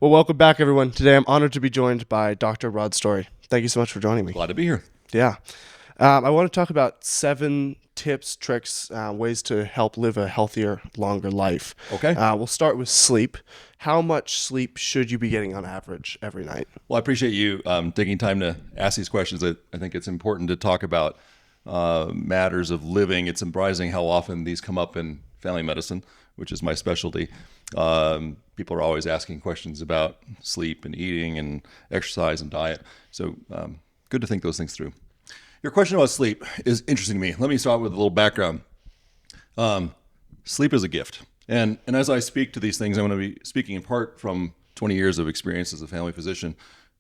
Well, welcome back, everyone. Today I'm honored to be joined by Dr. Rod Story. Thank you so much for joining me. Glad to be here. Yeah. I want to talk about 7 tips, tricks, ways to help live a healthier, longer life. Okay. We'll start with sleep. How much sleep should you be getting on average every night? Well, I appreciate you taking time to ask these questions. I think it's important to talk about matters of living. It's surprising how often these come up in family medicine, which is my specialty. People are always asking questions about sleep and eating and exercise and diet. So good to think those things through. Your question about sleep is interesting to me. Let me start with a little background. Sleep is a gift. And as I speak to these things, I'm going to be speaking in part from 20 years of experience as a family physician,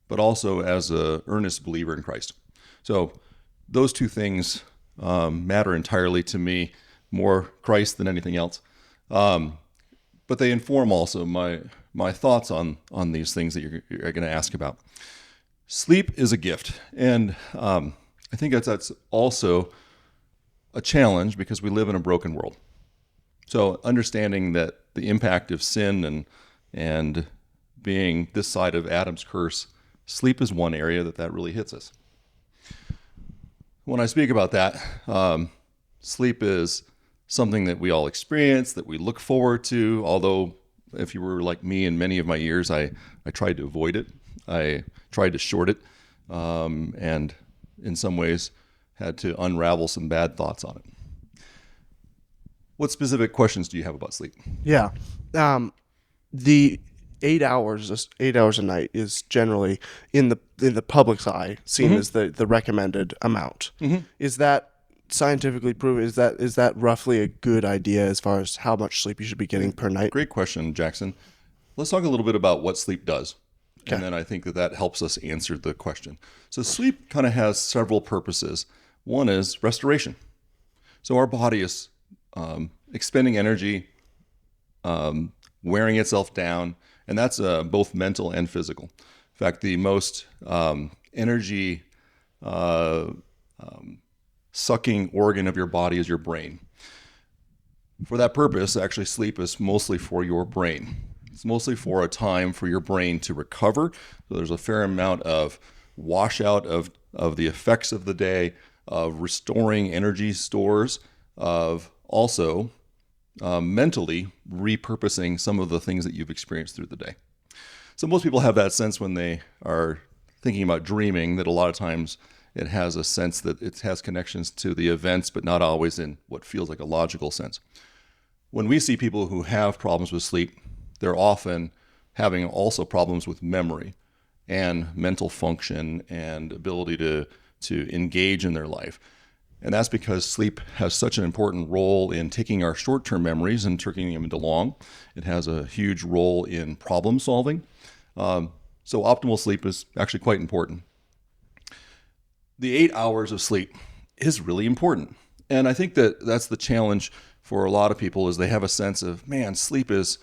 but also as an earnest believer in Christ. So those two things matter entirely to me, more Christ than anything else. But they inform also my thoughts on these things that you're going to ask about. Sleep is a gift. And I think that's also a challenge because we live in a broken world. So understanding that the impact of sin and being this side of Adam's curse, sleep is one area that really hits us. When I speak about that, sleep is something that we all experience, that we look forward to, although if you were like me in many of my years, I tried to avoid it. I tried to short it, and in some ways had to unravel some bad thoughts on it. What specific questions do you have about sleep? Yeah. The 8 hours a night is generally in the public's eye seen as the recommended amount. Is that scientifically proven? Is that roughly a good idea as far as how much sleep you should be getting per night? Great question, Jackson. Let's talk a little bit about what sleep does. Okay. And then I think that helps us answer the question. So sleep kind of has several purposes. One is restoration. So our body is expending energy, wearing itself down, and that's both mental and physical. In fact, the most energy sucking organ of your body is your brain. For that purpose, actually, sleep is mostly for your brain. It's mostly for a time for your brain to recover. So there's a fair amount of washout of the effects of the day, of restoring energy stores, of also mentally repurposing some of the things that you've experienced through the day. So most people have that sense when they are thinking about dreaming, that a lot of times it has a sense that it has connections to the events, but not always in what feels like a logical sense. When we see people who have problems with sleep, they're often having also problems with memory and mental function and ability to engage in their life. And that's because sleep has such an important role in taking our short-term memories and turning them into long. It has a huge role in problem solving. So optimal sleep is actually quite important. The 8 hours of sleep is really important. And I think that that's the challenge for a lot of people, is they have a sense of, man, sleep is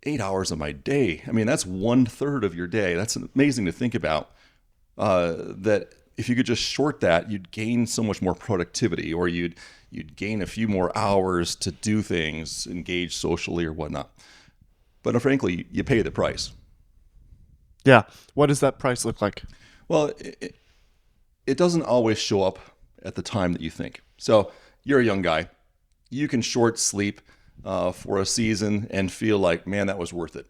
8 hours of my day. I mean, that's 1/3 of your day. That's amazing to think about, that if you could just short that, you'd gain so much more productivity, or you'd gain a few more hours to do things, engage socially or whatnot. But frankly, you pay the price. Yeah. What does that price look like? Well, it doesn't always show up at the time that you think. So you're a young guy. You can short sleep for a season and feel like, man, that was worth it.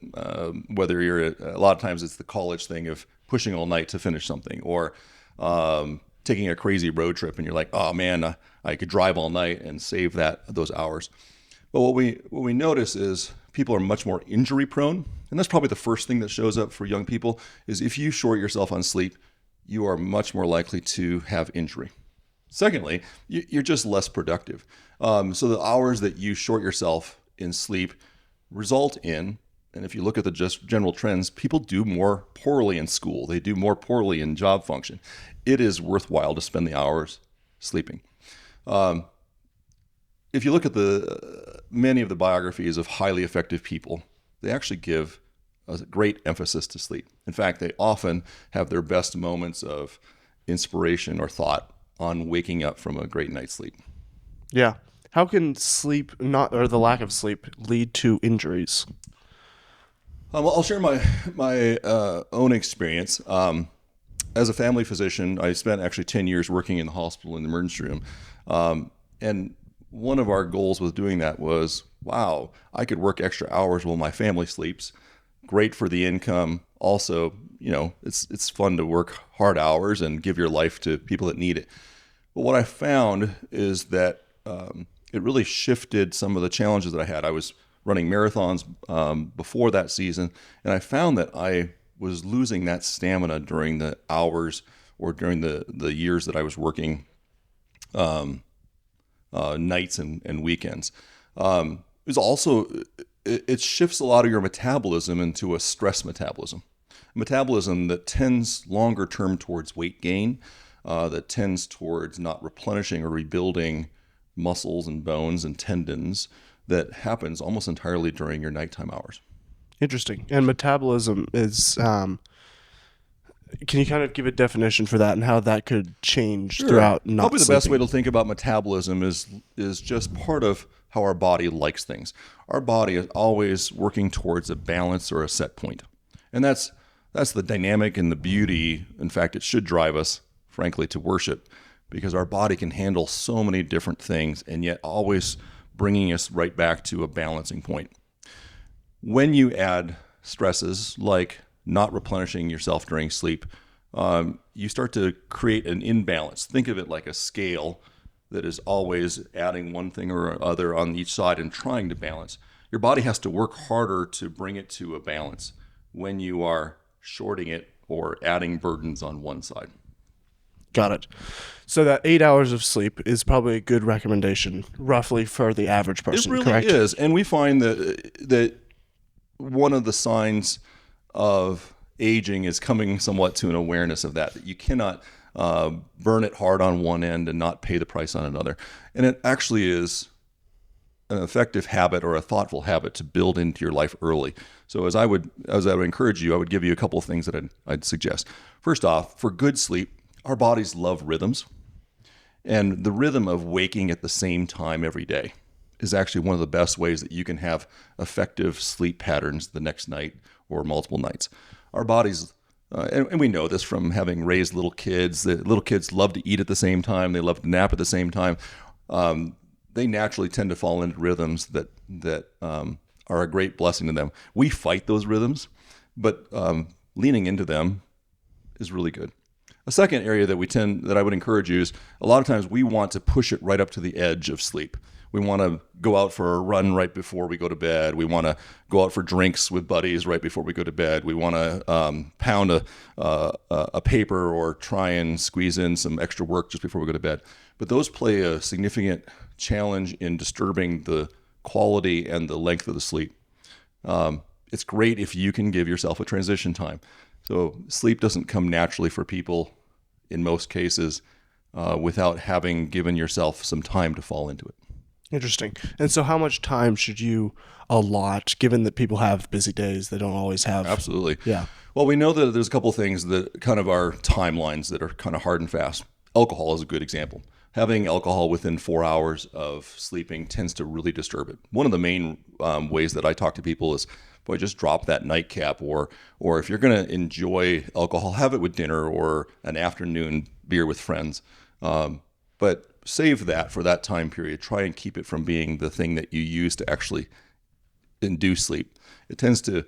Whether a lot of times it's the college thing of pushing all night to finish something, or taking a crazy road trip and you're like, oh man, I could drive all night and save those hours. But what we notice is people are much more injury prone. And that's probably the first thing that shows up for young people, is if you short yourself on sleep, you are much more likely to have injury. Secondly, you're just less productive. So the hours that you short yourself in sleep result in, and if you look at the just general trends, people do more poorly in school. They do more poorly in job function. It is worthwhile to spend the hours sleeping. If you look at many of the biographies of highly effective people, they actually give a great emphasis to sleep. In fact, they often have their best moments of inspiration or thought on waking up from a great night's sleep. Yeah. How can sleep or the lack of sleep lead to injuries? I'll share my own experience. As a family physician, I spent actually 10 years working in the hospital in the emergency room. And one of our goals with doing that was, wow, I could work extra hours while my family sleeps. Great for the income. Also, it's fun to work hard hours and give your life to people that need it. But what I found is that it really shifted some of the challenges that I had. I was running marathons before that season, and I found that I was losing that stamina during the hours or during the years that I was working nights and weekends. It's also, it shifts a lot of your metabolism into a stress metabolism. Metabolism that tends longer term towards weight gain, that tends towards not replenishing or rebuilding muscles and bones and tendons, that happens almost entirely during your nighttime hours. Interesting. And metabolism is, can you kind of give a definition for that and how that could change throughout not Probably the sleeping? best way to think about metabolism is just part of how our body likes things. Our body is always working towards a balance or a set point. And that's the dynamic and the beauty. In fact, it should drive us, frankly, to worship, because our body can handle so many different things and yet always bringing us right back to a balancing point. When you add stresses like not replenishing yourself during sleep, you start to create an imbalance. Think of it like a scale that is always adding one thing or other on each side and trying to balance. Your body has to work harder to bring it to a balance when you are shorting it or adding burdens on one side. Got it. So that 8 hours of sleep is probably a good recommendation, roughly, for the average person, It really correct? is. And we find that one of the signs of aging is coming somewhat to an awareness of that you cannot burn it hard on one end and not pay the price on another. And it actually is an effective habit or a thoughtful habit to build into your life early. So as I would encourage you, I would give you a couple of things that I'd suggest. First off, for good sleep, our bodies love rhythms. And the rhythm of waking at the same time every day is actually one of the best ways that you can have effective sleep patterns the next night or multiple nights. Our bodies, and we know this from having raised little kids, that little kids love to eat at the same time, they love to nap at the same time. They naturally tend to fall into rhythms that are a great blessing to them. We fight those rhythms, but leaning into them is really good. A second area that I would encourage you is a lot of times we want to push it right up to the edge of sleep. We want to go out for a run right before we go to bed. We want to go out for drinks with buddies right before we go to bed. We want to pound a paper or try and squeeze in some extra work just before we go to bed. But those play a significant challenge in disturbing the quality and the length of the sleep. It's great if you can give yourself a transition time. So sleep doesn't come naturally for people in most cases without having given yourself some time to fall into it. Interesting. And so how much time should you allot, given that people have busy days, they don't always have? Absolutely. Yeah. Well, we know that there's a couple of things that kind of are timelines that are kind of hard and fast. Alcohol is a good example. Having alcohol within 4 hours of sleeping tends to really disturb it. One of the main ways that I talk to people is, boy, just drop that nightcap, or if you're going to enjoy alcohol, have it with dinner or an afternoon beer with friends. But save that for that time period. Try and keep it from being the thing that you use to actually induce sleep. It tends to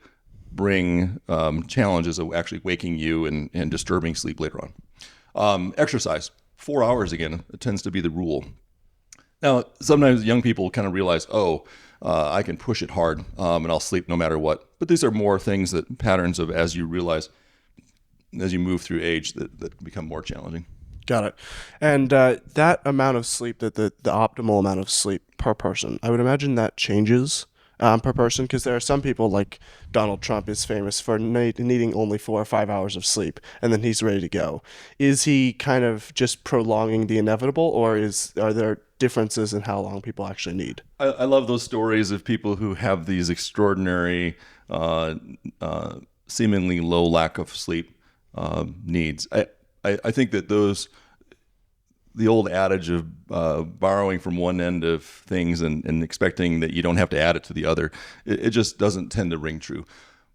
bring challenges of actually waking you and disturbing sleep later on. Exercise. 4 hours, again, it tends to be the rule. Now, sometimes young people kind of realize, I can push it hard and I'll sleep no matter what. But these are more things patterns of as you realize, as you move through age, that become more challenging. Got it. And that amount of sleep, that the optimal amount of sleep per person, I would imagine that changes per person, because there are some people, like Donald Trump is famous for needing only 4 or 5 hours of sleep, and then he's ready to go. Is he kind of just prolonging the inevitable, or are there differences in how long people actually need? I love those stories of people who have these extraordinary, seemingly low lack of sleep needs. I think that the old adage of borrowing from one end of things and expecting that you don't have to add it to the other, it just doesn't tend to ring true.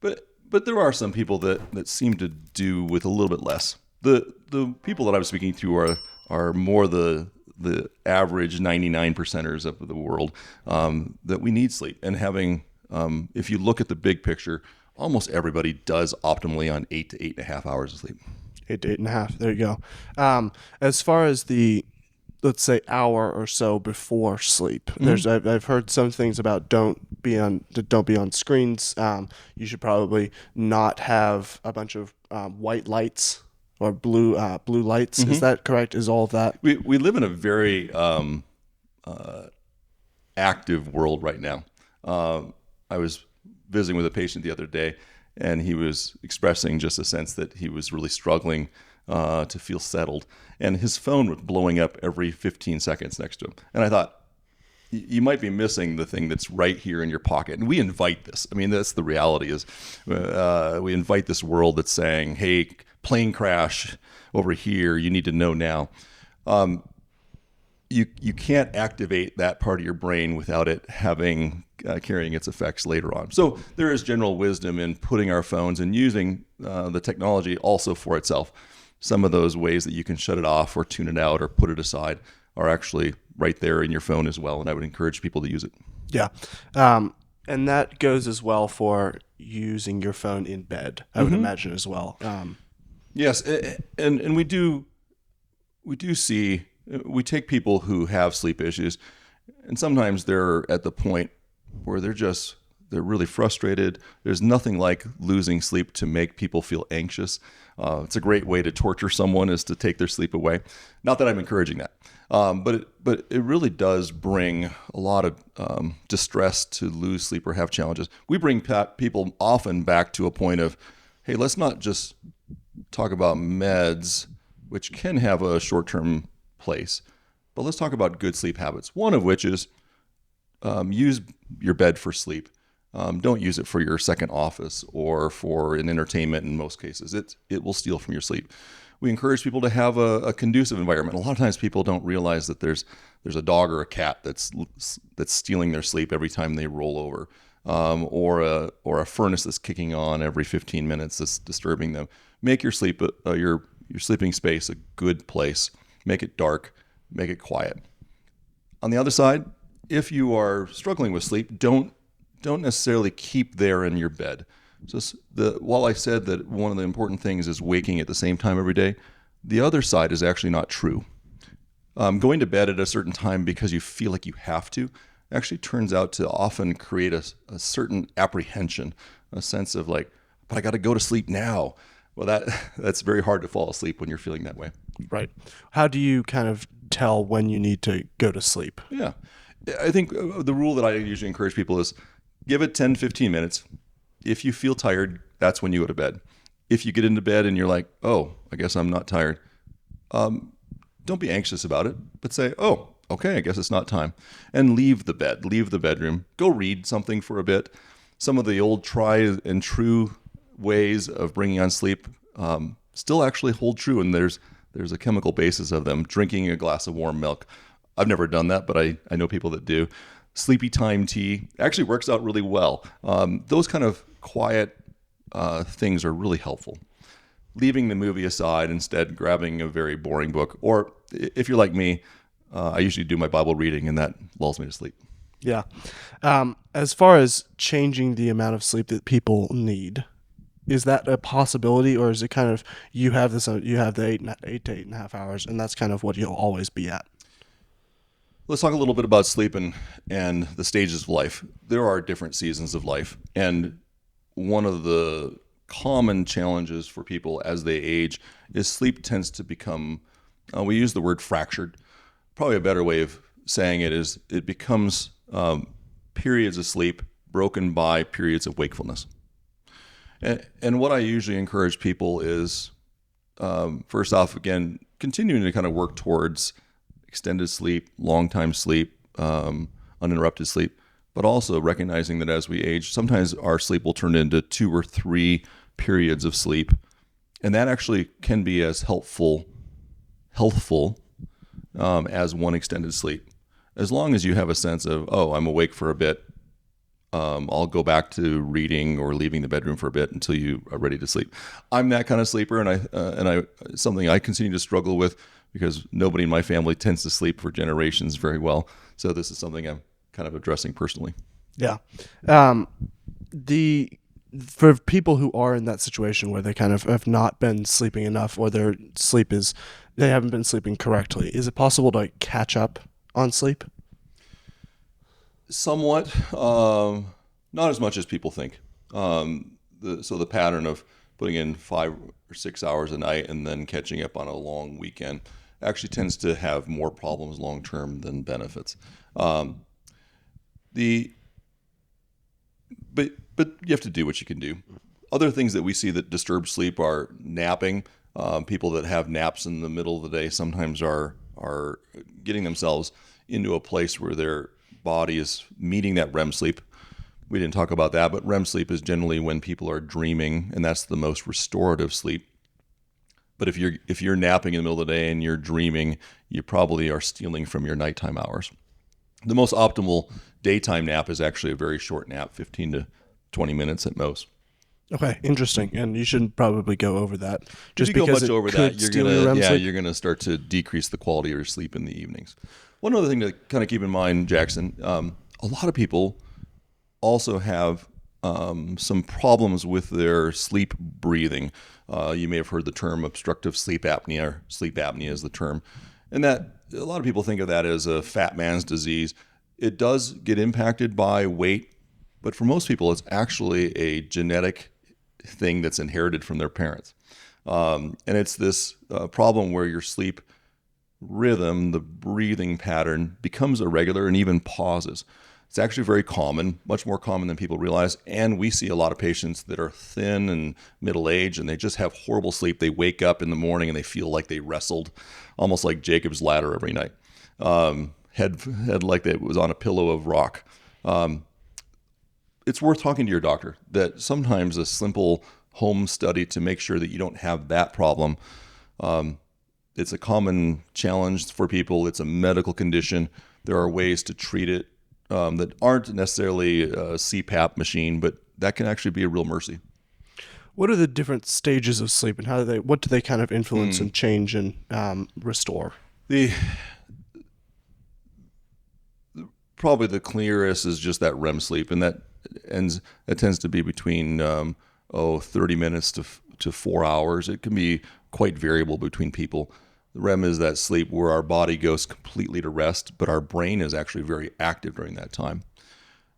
But there are some people that seem to do with a little bit less. The people that I was speaking to are more the average 99%ers of the world, that we need sleep. And having, if you look at the big picture, almost everybody does optimally on 8 to 8.5 hours of sleep. 8 to 8.5. There you go. As far as the, let's say, hour or so before sleep, I've heard some things about don't be on screens. You should probably not have a bunch of white lights or blue lights. Is that correct? Is all of that? We live in a very active world right now. I was visiting with a patient the other day, and he was expressing just a sense that he was really struggling to feel settled. And his phone was blowing up every 15 seconds next to him. And I thought, you might be missing the thing that's right here in your pocket. And we invite this. I mean, that's the reality is we invite this world that's saying, hey, plane crash over here, you need to know now. You can't activate that part of your brain without it having carrying its effects later on. So there is general wisdom in putting our phones and using the technology also for itself. Some of those ways that you can shut it off or tune it out or put it aside are actually right there in your phone as well. And I would encourage people to use it. Yeah. And that goes as well for using your phone in bed, I would imagine as well. Yes. And we do see, we take people who have sleep issues, and sometimes they're at the point where they're really frustrated. There's nothing like losing sleep to make people feel anxious. It's a great way to torture someone is to take their sleep away. Not that I'm encouraging that, but it really does bring a lot of distress to lose sleep or have challenges. We bring people often back to a point of, hey, let's not just talk about meds, which can have a short-term place, but let's talk about good sleep habits. One of which is use your bed for sleep. Don't use it for your second office or for an entertainment. In most cases, it will steal from your sleep. We encourage people to have a conducive environment. A lot of times people don't realize that there's a dog or a cat that's stealing their sleep every time they roll over, or a furnace that's kicking on every 15 minutes that's disturbing them. Make your your sleeping space a good place. Make it dark. Make it quiet. On the other side, if you are struggling with sleep, don't necessarily keep there in your bed. So while I said that one of the important things is waking at the same time every day, the other side is actually not true. Going to bed at a certain time because you feel like you have to actually turns out to often create a certain apprehension, a sense of like, but I got to go to sleep now. Well, that's very hard to fall asleep when you're feeling that way. Right. How do you kind of tell when you need to go to sleep? Yeah. I think the rule that I usually encourage people is give it 10, 15 minutes. If you feel tired, that's when you go to bed. If you get into bed and you're like, oh, I guess I'm not tired, don't be anxious about it, but say, oh, okay, I guess it's not time. And leave the bed, leave the bedroom, go read something for a bit. Some of the old tried and true ways of bringing on sleep still actually hold true, and there's a chemical basis of them. Drinking a glass of warm milk. I've never done that, but I know people that do. Sleepy time tea actually works out really well. Those kind of quiet things are really helpful. Leaving the movie aside, instead grabbing a very boring book, or if you're like me, I usually do my Bible reading, and that lulls me to sleep. Yeah. As far as changing the amount of sleep that people need, is that a possibility, or is it kind of you have the 8 to 8.5 hours, and that's kind of what you'll always be at? Let's talk a little bit about sleep and the stages of life. There are different seasons of life, and one of the common challenges for people as they age is sleep tends to become, we use the word fractured. Probably a better way of saying it is it becomes periods of sleep broken by periods of wakefulness. And what I usually encourage people is, first off, again, continuing to kind of work towards extended sleep, long time sleep, uninterrupted sleep, but also recognizing that as we age, sometimes our sleep will turn into 2 or 3 periods of sleep. And that actually can be as healthful as one extended sleep. As long as you have a sense of, oh, I'm awake for a bit, I'll go back to reading or leaving the bedroom for a bit until you are ready to sleep. I'm that kind of sleeper, and I something I continue to struggle with because nobody in my family tends to sleep for generations very well. So this is something I'm kind of addressing personally. Yeah. The For people who are in that situation where they kind of have not been sleeping enough, or they haven't been sleeping correctly, is it possible to catch up on sleep? Somewhat, not as much as people think. So the pattern of putting in 5 or 6 hours a night and then catching up on a long weekend actually tends to have more problems long term than benefits. The but you have to do what you can do. Other things that we see that disturb sleep are napping. People that have naps in the middle of the day sometimes are getting themselves into a place where their body is meeting that REM sleep. We didn't talk about that, but REM sleep is generally when people are dreaming, and that's the most restorative sleep. But if you're napping in the middle of the day and you're dreaming, you probably are stealing from your nighttime hours. The most optimal daytime nap is actually a very short nap, 15 to 20 minutes at most. Okay, interesting. And you shouldn't probably go over that. If you go much over that, sleep. you're gonna start to decrease the quality of your sleep in the evenings. One other thing to kind of keep in mind, Jackson, a lot of people also have some problems with their sleep breathing. You may have heard the term obstructive sleep apnea, or sleep apnea is the term. And that a lot of people think of that as a fat man's disease. It does get impacted by weight, but for most people, it's actually a genetic thing that's inherited from their parents. And it's this problem where your sleep rhythm, the breathing pattern, becomes irregular and even pauses. It's actually very common, much more common than people realize. And we see a lot of patients that are thin and middle-aged, and they just have horrible sleep. They wake up in the morning and they feel like they wrestled, almost like Jacob's ladder every night. Head like it was on a pillow of rock. It's worth talking to your doctor. That sometimes a simple home study to make sure that you don't have that problem. It's a common challenge for people. It's a medical condition. There are ways to treat it that aren't necessarily a CPAP machine, but that can actually be a real mercy. What are the different stages of sleep, and what do they kind of influence and change and restore? Probably the clearest is just that REM sleep, and that tends to be between 30 minutes to 4 hours. It can be quite variable between people. The REM is that sleep where our body goes completely to rest, but our brain is actually very active during that time.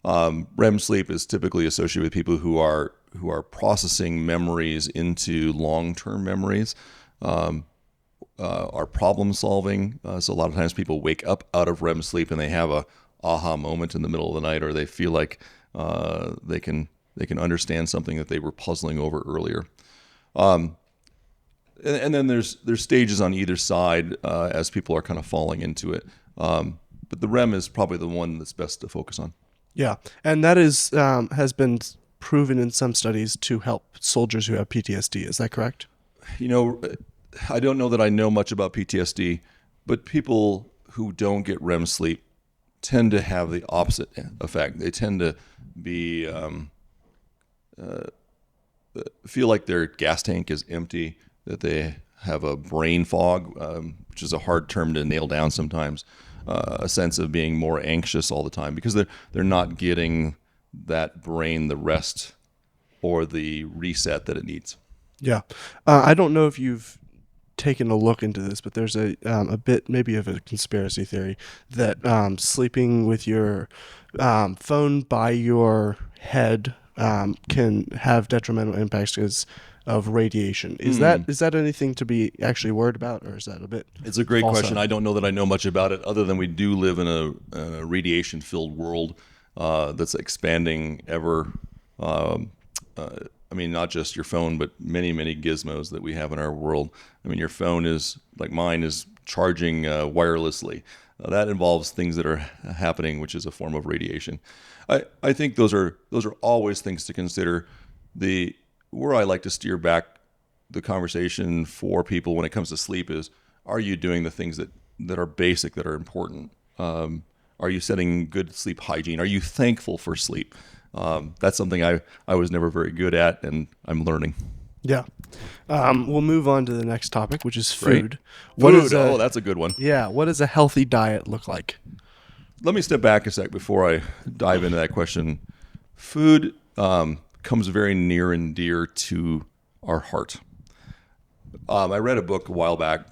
REM sleep is typically associated with people who are processing memories into long-term memories, are problem solving. So a lot of times people wake up out of REM sleep and they have a aha moment in the middle of the night, or they feel like they can understand something that they were puzzling over earlier. And then there's stages on either side as people are kind of falling into it. But the REM is probably the one that's best to focus on. Yeah, and that is has been proven in some studies to help soldiers who have PTSD. Is that correct? I don't know that I know much about PTSD, but people who don't get REM sleep tend to have the opposite effect. They tend to be feel like their gas tank is empty, that they have a brain fog, which is a hard term to nail down sometimes, a sense of being more anxious all the time because they're not getting that brain the rest or the reset that it needs. Yeah. I don't know if you've taken a look into this, but there's a bit maybe of a conspiracy theory that sleeping with your phone by your head can have detrimental impacts because of radiation. Is that anything to be actually worried about, or is that a bit? It's a great question. I don't know that I know much about it, other than we do live in a radiation-filled world that's expanding ever. Not just your phone, but many, many gizmos that we have in our world. I mean, your phone is, like mine, is charging wirelessly. That involves things that are happening, which is a form of radiation. I think those are always things to consider. Where I like to steer back the conversation for people when it comes to sleep is, are you doing the things that are basic, that are important? Are you setting good sleep hygiene? Are you thankful for sleep? That's something I was never very good at, and I'm learning. Yeah. We'll move on to the next topic, which is Right. food. What Food. is That's a good one. yeah, what does a healthy diet look like? Let me step back a sec before I dive into that question. Food comes very near and dear to our heart. I read a book a while back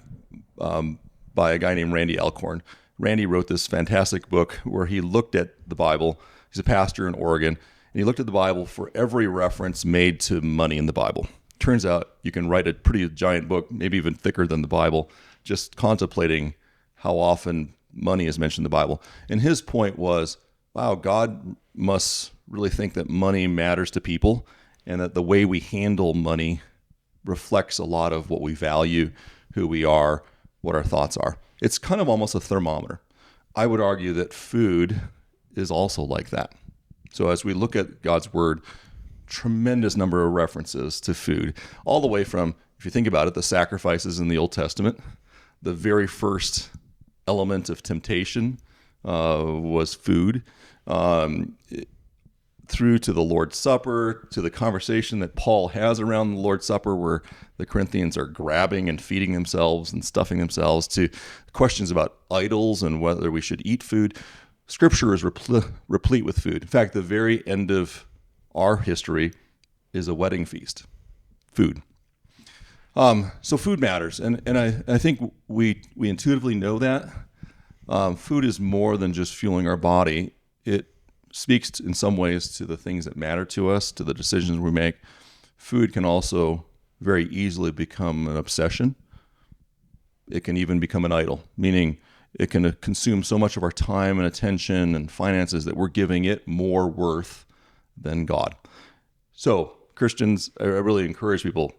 by a guy named Randy Alcorn. Randy wrote this fantastic book where he looked at the Bible. He's a pastor in Oregon, and he looked at the Bible for every reference made to money in the Bible. Turns out you can write a pretty giant book, maybe even thicker than the Bible, just contemplating how often money is mentioned in the Bible. And his point was, wow, God must really think that money matters to people, and that the way we handle money reflects a lot of what we value, who we are, what our thoughts are. It's kind of almost a thermometer. I would argue that food is also like that. So as we look at God's word, tremendous number of references to food, all the way from, if you think about it, the sacrifices in the Old Testament. The very first element of temptation was food, through to the Lord's Supper, to the conversation that Paul has around the Lord's Supper where the Corinthians are grabbing and feeding themselves and stuffing themselves, to questions about idols and whether we should eat food. Scripture is replete with food. In fact, the very end of our history is a wedding feast. Food. So food matters, and I think we intuitively know that. Food is more than just fueling our body. It speaks in some ways to the things that matter to us, to the decisions we make. Food can also very easily become an obsession. It can even become an idol, meaning it can consume so much of our time and attention and finances that we're giving it more worth than God. So Christians, I really encourage people,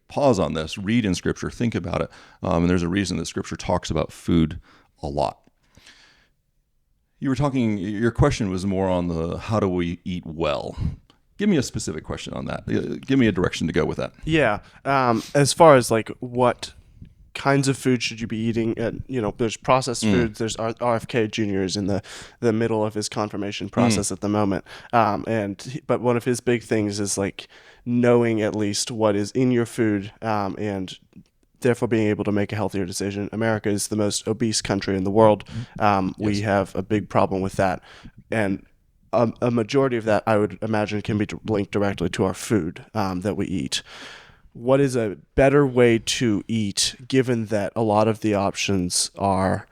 pause on this, read in Scripture, think about it. And there's a reason that Scripture talks about food a lot. You were talking, your question was more on the how do we eat well? Give me a specific question on that. Give me a direction to go with that. Yeah. As far as what kinds of food should you be eating? There's processed foods. There's RFK Jr. is in the middle of his confirmation process at the moment. But one of his big things is knowing at least what is in your food, and therefore being able to make a healthier decision. America is the most obese country in the world. We have a big problem with that. And a majority of that, I would imagine, can be linked directly to our food that we eat. What is a better way to eat, given that a lot of the options are,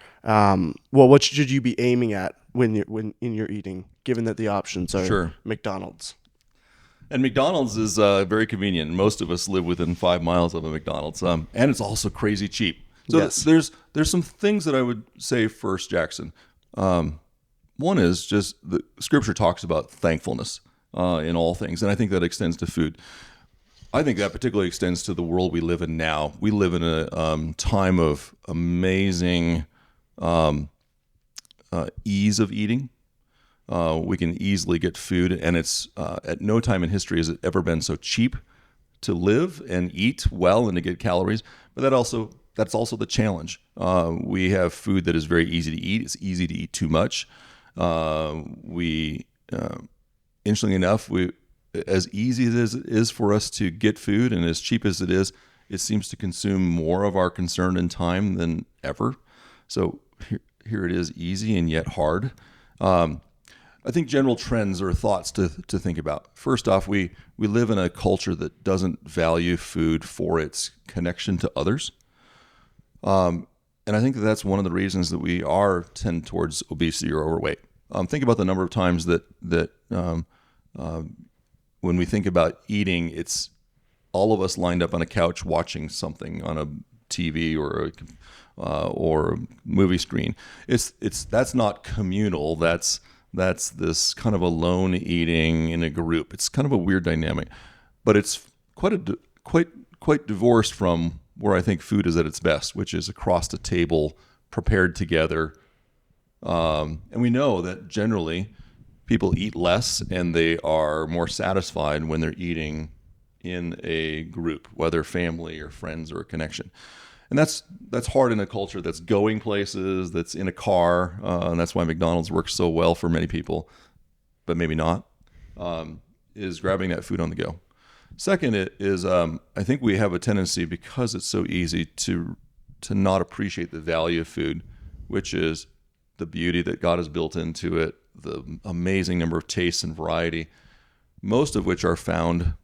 what should you be aiming at when you're eating, given that the options are Sure. McDonald's? And McDonald's is very convenient. Most of us live within 5 miles of a McDonald's, and it's also crazy cheap. So Yes. there's some things that I would say first, Jackson. One is just the Scripture talks about thankfulness in all things, and I think that extends to food. I think that particularly extends to the world we live in now. We live in a time of amazing ease of eating. We can easily get food, and it's at no time in history has it ever been so cheap to live and eat well and to get calories. But that's also the challenge. We have food that is very easy to eat. It's easy to eat too much. Interestingly enough, as easy as it is for us to get food and as cheap as it seems to consume more of our concern and time than ever. So here it is, easy and yet hard. I think general trends or thoughts to think about. First off, we live in a culture that doesn't value food for its connection to others. And I think that's one of the reasons that we tend towards obesity or overweight. Think about the number of times that when we think about eating, it's all of us lined up on a couch watching something on a TV or a movie screen. That's not communal. That's this kind of alone eating in a group. It's kind of a weird dynamic, but it's quite divorced from where I think food is at its best, which is across the table, prepared together. And we know that generally people eat less and they are more satisfied when they're eating in a group, whether family or friends or a connection. And that's hard in a culture that's going places, that's in a car, and that's why McDonald's works so well for many people, but maybe not. is grabbing that food on the go. Second, it is I think we have a tendency, because it's so easy, to not appreciate the value of food, which is the beauty that God has built into it, the amazing number of tastes and variety, most of which are found,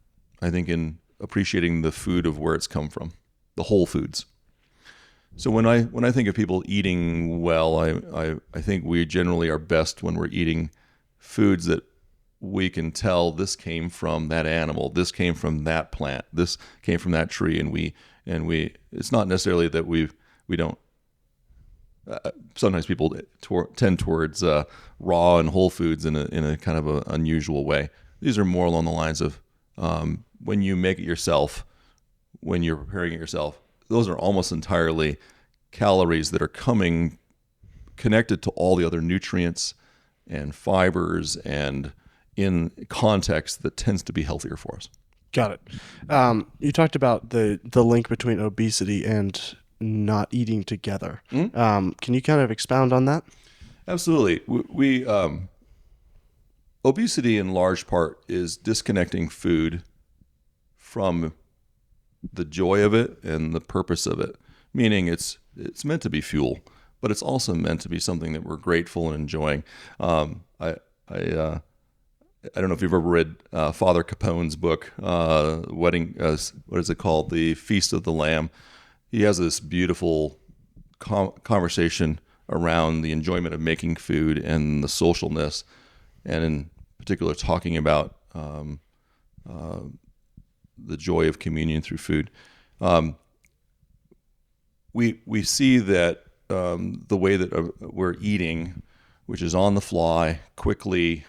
I think, in appreciating the food of where it's come from, the whole foods. So when I think of people eating well, I think we generally are best when we're eating foods that we can tell this came from that animal, this came from that plant, this came from that tree, and we it's not necessarily that we don't. Sometimes people tend towards raw and whole foods in a kind of a unusual way. These are more along the lines of when you make it yourself, when you're preparing it yourself. Those are almost entirely calories that are coming connected to all the other nutrients and fibers and in context that tends to be healthier for us. Got it. You talked about the link between obesity and not eating together. Can you kind of expound on that? Absolutely. We obesity in large part is disconnecting food from the joy of it and the purpose of it. Meaning it's meant to be fuel, but it's also meant to be something that we're grateful and enjoying. I don't know if you've ever read Father Capone's book, what is it called? The Feast of the Lamb. He has this beautiful conversation around the enjoyment of making food and the socialness, and in particular talking about the joy of communion through food. We see that the way that we're eating, which is on the fly, quickly,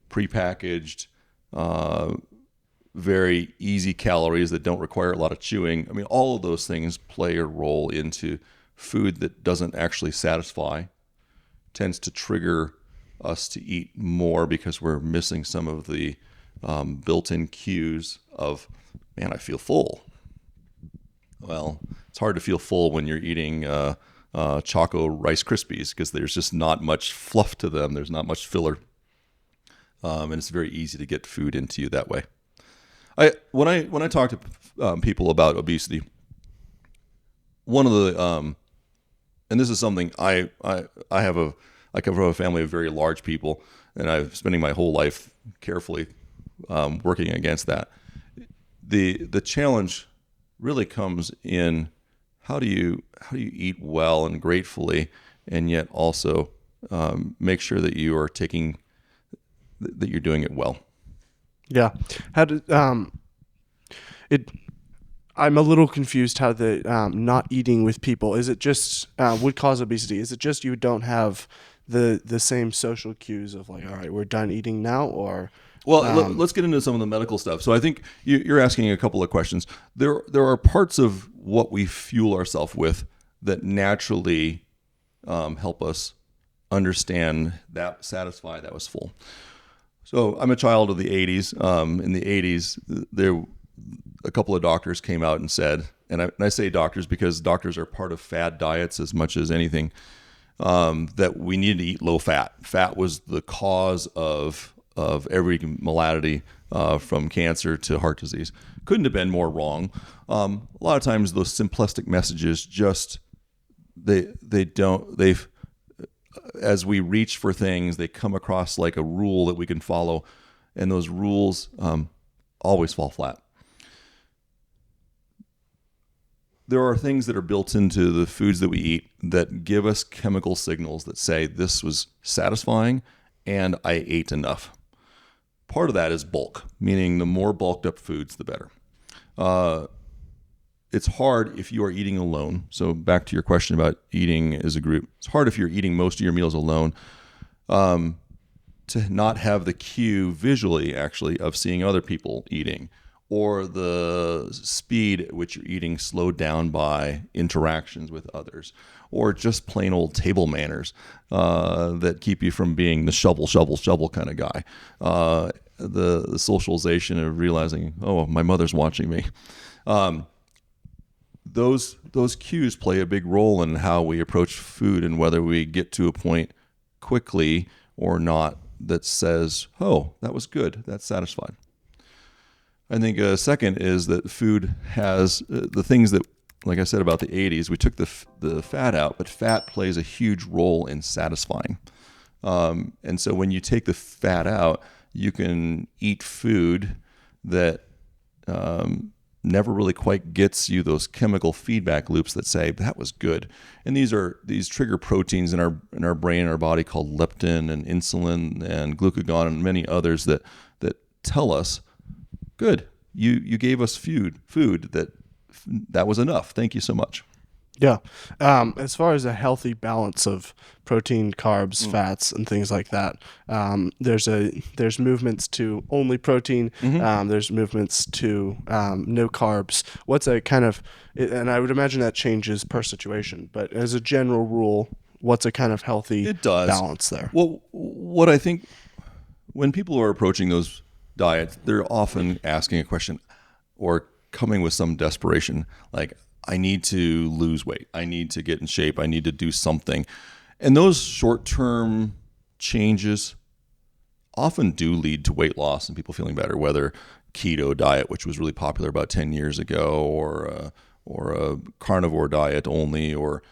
prepackaged, very easy calories that don't require a lot of chewing. I mean, all of those things play a role into food that doesn't actually satisfy, tends to trigger us to eat more because we're missing some of the built-in cues of, man, I feel full. Well, it's hard to feel full when you're eating Choco Rice Krispies because there's just not much fluff to them. There's not much filler. And it's very easy to get food into you that way. When I talk to people about obesity, one of the and this is something I come from a family of very large people, and I'm spending my whole life carefully working against that. The challenge really comes in how do you eat well and gratefully, and yet also make sure that you are that you're doing it well. Yeah. How did it? I'm a little confused how the not eating with people, is it just would cause obesity? Is it just you don't have the same social cues of like, all right, we're done eating now, or? Well, let's get into some of the medical stuff. So I think you're asking a couple of questions. There are parts of what we fuel ourselves with that naturally help us understand that satisfy that was full. So I'm a child of the 80s. In the 80s, a couple of doctors came out and said, and I say doctors because doctors are part of fad diets as much as anything, that we needed to eat low fat. Fat was the cause of every malady, from cancer to heart disease. Couldn't have been more wrong. A lot of times those simplistic messages just as we reach for things, they come across like a rule that we can follow, and those rules always fall flat. There are things that are built into the foods that we eat that give us chemical signals that say this was satisfying and I ate enough. Part of that is bulk, meaning the more bulked up foods, the better. It's hard if you are eating alone. So back to your question about eating as a group. It's hard if you're eating most of your meals alone to not have the cue visually, actually, of seeing other people eating, or the speed at which you're eating slowed down by interactions with others, or just plain old table manners that keep you from being the shovel kind of guy. The socialization of realizing, oh, my mother's watching me. Those cues play a big role in how we approach food and whether we get to a point quickly or not that says, "Oh, that was good. That's satisfied." I think a second is that food has the things that, like I said about the 80s, we took the fat out, but fat plays a huge role in satisfying. And so when you take the fat out, you can eat food that never really quite gets you those chemical feedback loops that say that was good. And these trigger proteins in our brain, our body, called leptin and insulin and glucagon and many others that tell us, good, you gave us food that was enough. Thank you so much. Yeah. As far as a healthy balance of protein, carbs, fats, and things like that, there's movements to only protein. There's movements to no carbs. What's a kind of, and I would imagine that changes per situation, but as a general rule, what's a kind of healthy balance there? Well, what I think when people are approaching those diets, they're often asking a question or coming with some desperation, like, I need to lose weight. I need to get in shape. I need to do something. And those short-term changes often do lead to weight loss and people feeling better, whether keto diet, which was really popular about 10 years ago, or a carnivore diet only, or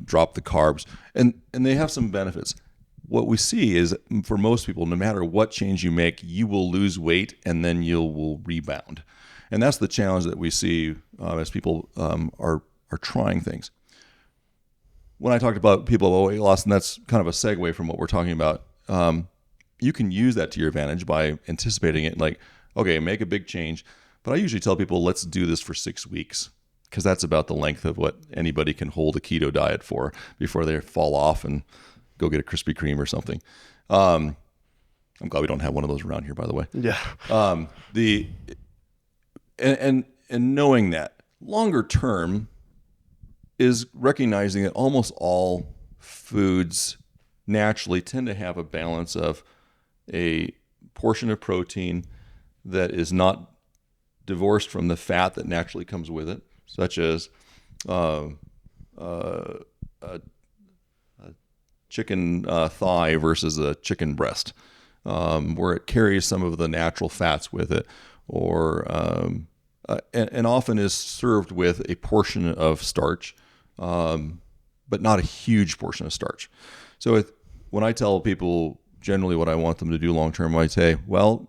drop the carbs. And they have some benefits. What we see is, for most people, no matter what change you make, you will lose weight and then you will rebound. And that's the challenge that we see as people are trying things. When I talked about people about weight loss, and that's kind of a segue from what we're talking about, you can use that to your advantage by anticipating it. Like, okay, make a big change. But I usually tell people, let's do this for 6 weeks, because that's about the length of what anybody can hold a keto diet for before they fall off and go get a Krispy Kreme or something. I'm glad we don't have one of those around here, by the way. Yeah. And knowing that longer term is recognizing that almost all foods naturally tend to have a balance of a portion of protein that is not divorced from the fat that naturally comes with it, such as a chicken thigh versus a chicken breast, where it carries some of the natural fats with it, or and often is served with a portion of starch, but not a huge portion of starch. So when I tell people generally what I want them to do long term, I say, well,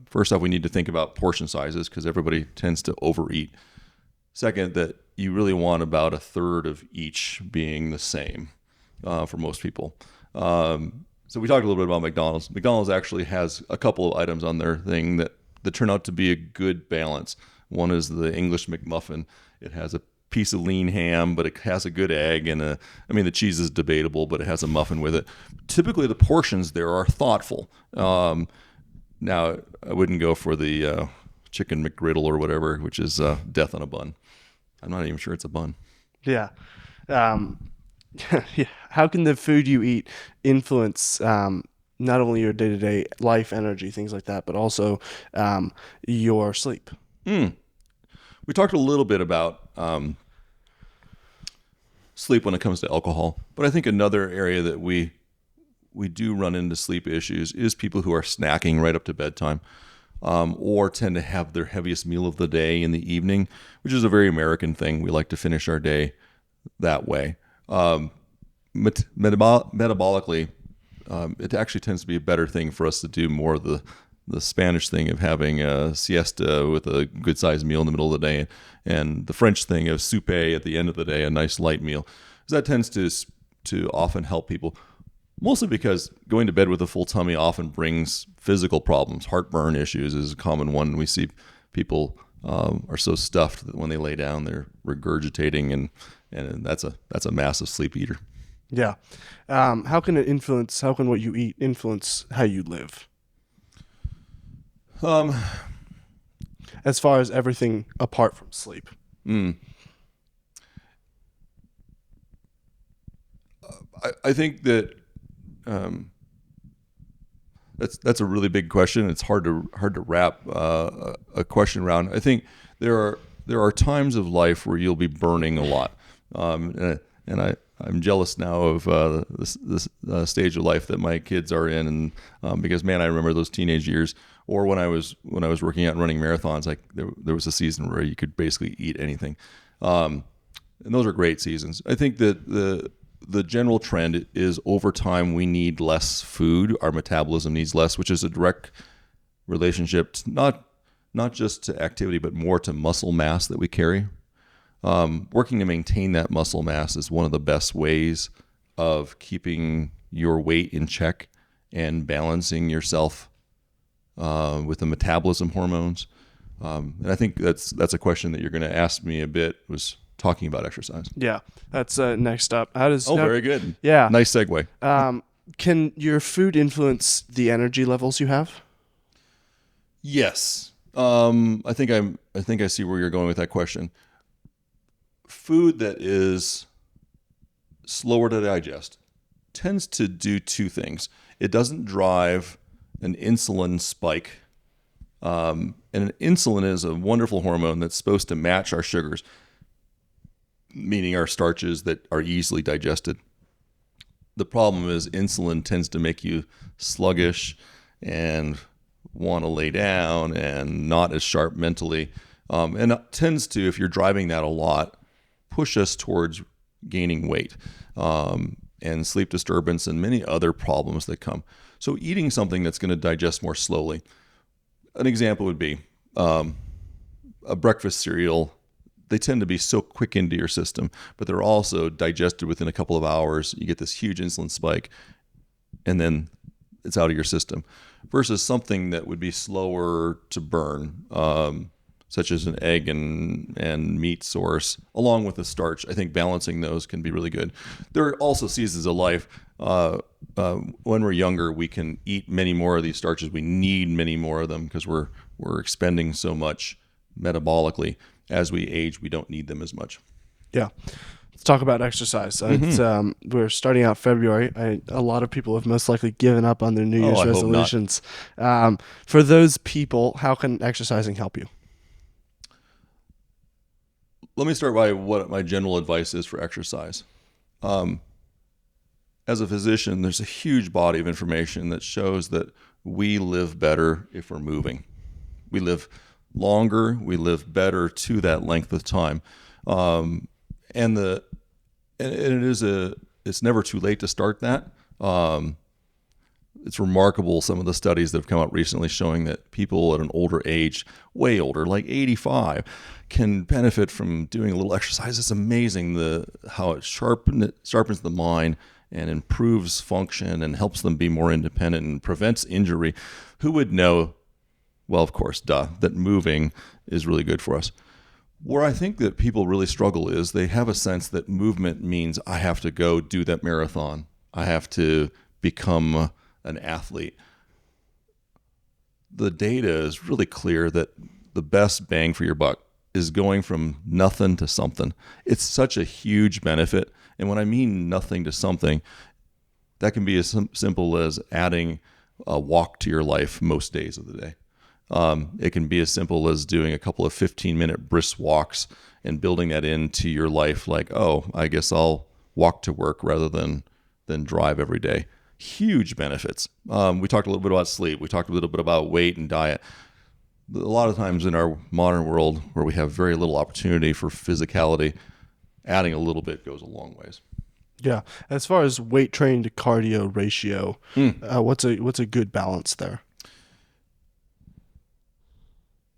first off, we need to think about portion sizes, because everybody tends to overeat. Second, that you really want about a third of each being the same for most people. So we talked a little bit about McDonald's. McDonald's actually has a couple of items on their thing that turn out to be a good balance. One is the English McMuffin. It has a piece of lean ham, but it has a good egg, and the cheese is debatable, but it has a muffin with it. Typically, the portions there are thoughtful. Now, I wouldn't go for the chicken McGriddle or whatever, which is death on a bun. I'm not even sure it's a bun. Yeah. How can the food you eat influence not only your day-to-day life, energy, things like that, but also your sleep? We talked a little bit about sleep when it comes to alcohol, but I think another area that we do run into sleep issues is people who are snacking right up to bedtime, or tend to have their heaviest meal of the day in the evening, which is a very American thing. We like to finish our day that way. Metabolically, it actually tends to be a better thing for us to do more of the Spanish thing of having a siesta with a good-sized meal in the middle of the day, and the French thing of soupe at the end of the day, a nice light meal. So that tends to often help people, mostly because going to bed with a full tummy often brings physical problems. Heartburn issues is a common one. We see people are so stuffed that when they lay down, they're regurgitating, and that's a massive sleep eater. Yeah. How can what you eat influence how you live? As far as everything apart from sleep. I think that that's a really big question. It's hard to wrap a question around. I think there are times of life where you'll be burning a lot. And and I'm jealous now of this stage of life that my kids are in, and because man, I remember those teenage years, or when I was working out and running marathons, like there was a season where you could basically eat anything, and those are great seasons. I think that the general trend is over time we need less food, our metabolism needs less, which is a direct relationship to not just to activity, but more to muscle mass that we carry. Working to maintain that muscle mass is one of the best ways of keeping your weight in check and balancing yourself with the metabolism hormones. And I think that's a question that you're going to ask me a bit, was talking about exercise. Yeah, that's next up. Very good. Yeah. Nice segue. Can your food influence the energy levels you have? Yes. I think I see where you're going with that question. Food that is slower to digest tends to do two things. It doesn't drive an insulin spike. And insulin is a wonderful hormone that's supposed to match our sugars, meaning our starches that are easily digested. The problem is insulin tends to make you sluggish and want to lay down and not as sharp mentally. And it tends to, if you're driving that a lot, push us towards gaining weight and sleep disturbance and many other problems that come. So eating something that's going to digest more slowly. An example would be a breakfast cereal. They tend to be so quick into your system, but they're also digested within a couple of hours. You get this huge insulin spike, and then it's out of your system. Versus something that would be slower to burn, such as an egg and meat source, along with the starch. I think balancing those can be really good. There are also seasons of life. When we're younger, we can eat many more of these starches. We need many more of them because we're expending so much metabolically. As we age, we don't need them as much. Yeah. Let's talk about exercise. We're starting out February. A lot of people have most likely given up on their New Year's resolutions. For those people, how can exercising help you? Let me start by what my general advice is for exercise. As a physician, there's a huge body of information that shows that we live better if we're moving. We live longer, we live better to that length of time. It's never too late to start that. It's remarkable, some of the studies that have come out recently showing that people at an older age, way older, like 85, can benefit from doing a little exercise. It's amazing how it sharpens the mind and improves function and helps them be more independent and prevents injury. Who would know? Well, of course, that moving is really good for us. Where I think that people really struggle is they have a sense that movement means I have to go do that marathon. I have to become an athlete. The data is really clear that the best bang for your buck is going from nothing to something. It's such a huge benefit. And when I mean nothing to something, that can be as simple as adding a walk to your life most days of the day. It can be as simple as doing a couple of 15-minute brisk walks and building that into your life, like, oh, I guess I'll walk to work rather than drive every day. Huge benefits. We talked a little bit about sleep. We talked a little bit about weight and diet. A lot of times in our modern world where we have very little opportunity for physicality, adding a little bit goes a long ways. Yeah. As far as weight training to cardio ratio, what's a good balance there?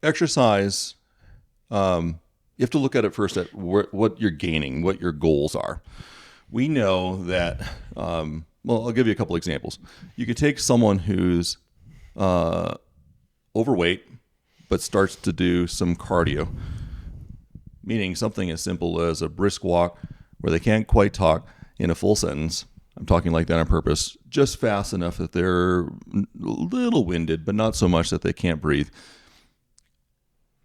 Exercise, you have to look at it first at what you're gaining, what your goals are. We know that, I'll give you a couple examples. You could take someone who's overweight but starts to do some cardio, meaning something as simple as a brisk walk where they can't quite talk in a full sentence. I'm talking like that on purpose, just fast enough that they're a little winded, but not so much that they can't breathe.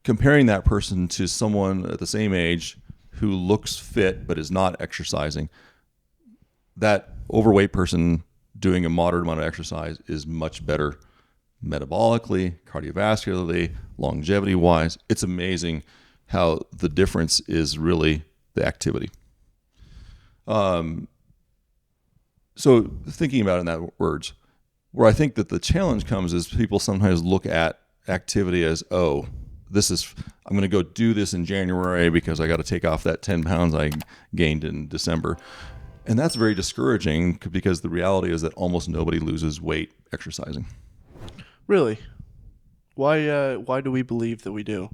Comparing that person to someone at the same age who looks fit but is not exercising, that overweight person doing a moderate amount of exercise is much better metabolically, cardiovascularly, longevity-wise. It's amazing how the difference is really the activity. So thinking about it in that words, where I think that the challenge comes is people sometimes look at activity as, oh, I'm going to go do this in January because I got to take off that 10 pounds I gained in December. And that's very discouraging because the reality is that almost nobody loses weight exercising. Really? Why do we believe that we do?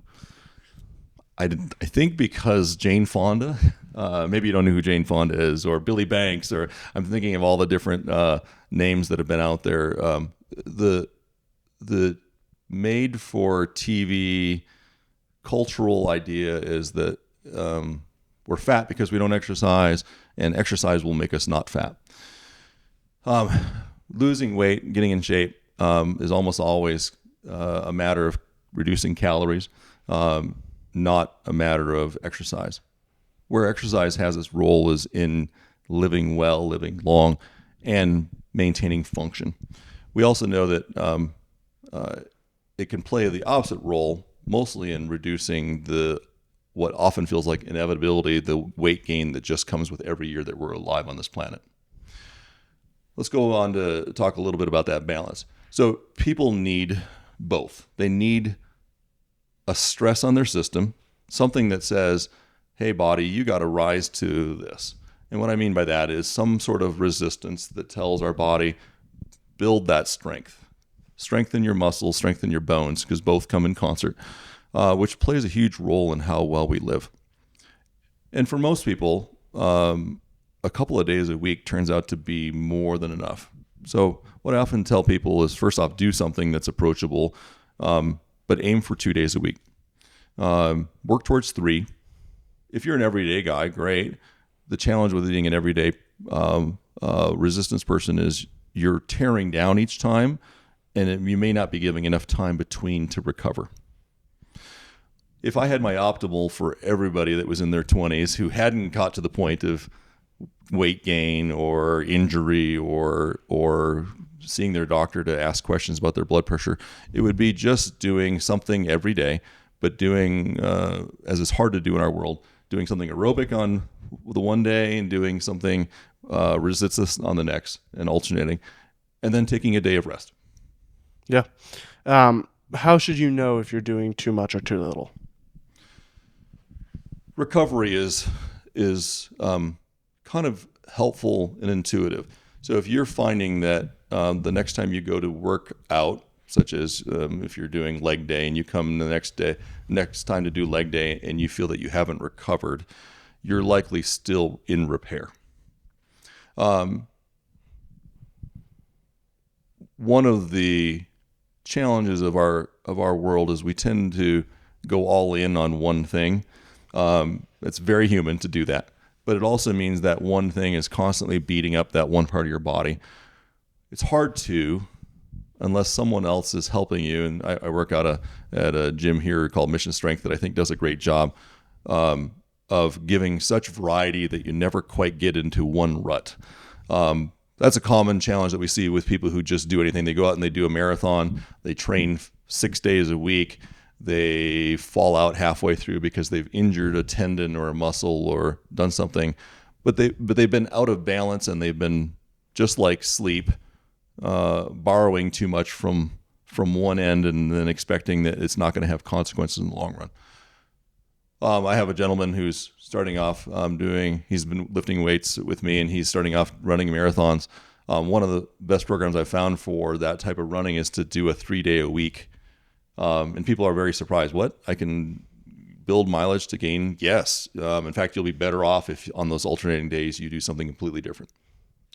I think because Jane Fonda, maybe you don't know who Jane Fonda is, or Billy Banks, or I'm thinking of all the different names that have been out there. The made for TV cultural idea is that we're fat because we don't exercise, and exercise will make us not fat. Losing weight, getting in shape is almost always a matter of reducing calories, not a matter of exercise. Where exercise has its role is in living well, living long, and maintaining function. We also know that it can play the opposite role, mostly in reducing what often feels like inevitability, the weight gain that just comes with every year that we're alive on this planet. Let's go on to talk a little bit about that balance. So people need both. They need a stress on their system, something that says, hey, body, you got to rise to this. And what I mean by that is some sort of resistance that tells our body, build that strength. Strengthen your muscles, strengthen your bones, because both come in concert, which plays a huge role in how well we live. And for most people, a couple of days a week turns out to be more than enough. So what I often tell people is, first off, do something that's approachable, but aim for 2 days a week. Work towards 3. If you're an everyday guy, great. The challenge with being an everyday resistance person is you're tearing down each time, and you may not be giving enough time between to recover. If I had my optimal for everybody that was in their 20s who hadn't got to the point of weight gain or injury or seeing their doctor to ask questions about their blood pressure, it would be just doing something every day, but doing, as is hard to do in our world, doing something aerobic on the one day and doing something resistance on the next, and alternating, and then taking a day of rest. Yeah. How should you know if you're doing too much or too little? Recovery is kind of helpful and intuitive. So if you're finding that the next time you go to work out, such as if you're doing leg day and you come the next time to do leg day and you feel that you haven't recovered, you're likely still in repair. One of the challenges of our world is we tend to go all in on one thing. It's very human to do that, but it also means that one thing is constantly beating up that one part of your body. It's hard to, unless someone else is helping you. And I work out at a gym here called Mission Strength that I think does a great job of giving such variety that you never quite get into one rut. That's a common challenge that we see with people who just do anything. They go out and they do a marathon. They train 6 days a week. They fall out halfway through because they've injured a tendon or a muscle or done something. But they've been out of balance, and they've been, just like sleep, borrowing too much from one end and then expecting that it's not going to have consequences in the long run. I have a gentleman who's starting off he's been lifting weights with me, and he's starting off running marathons. One of the best programs I've found for that type of running is to do a 3-day a week. And people are very surprised. What? I can build mileage to gain? Yes. In fact, you'll be better off if on those alternating days you do something completely different.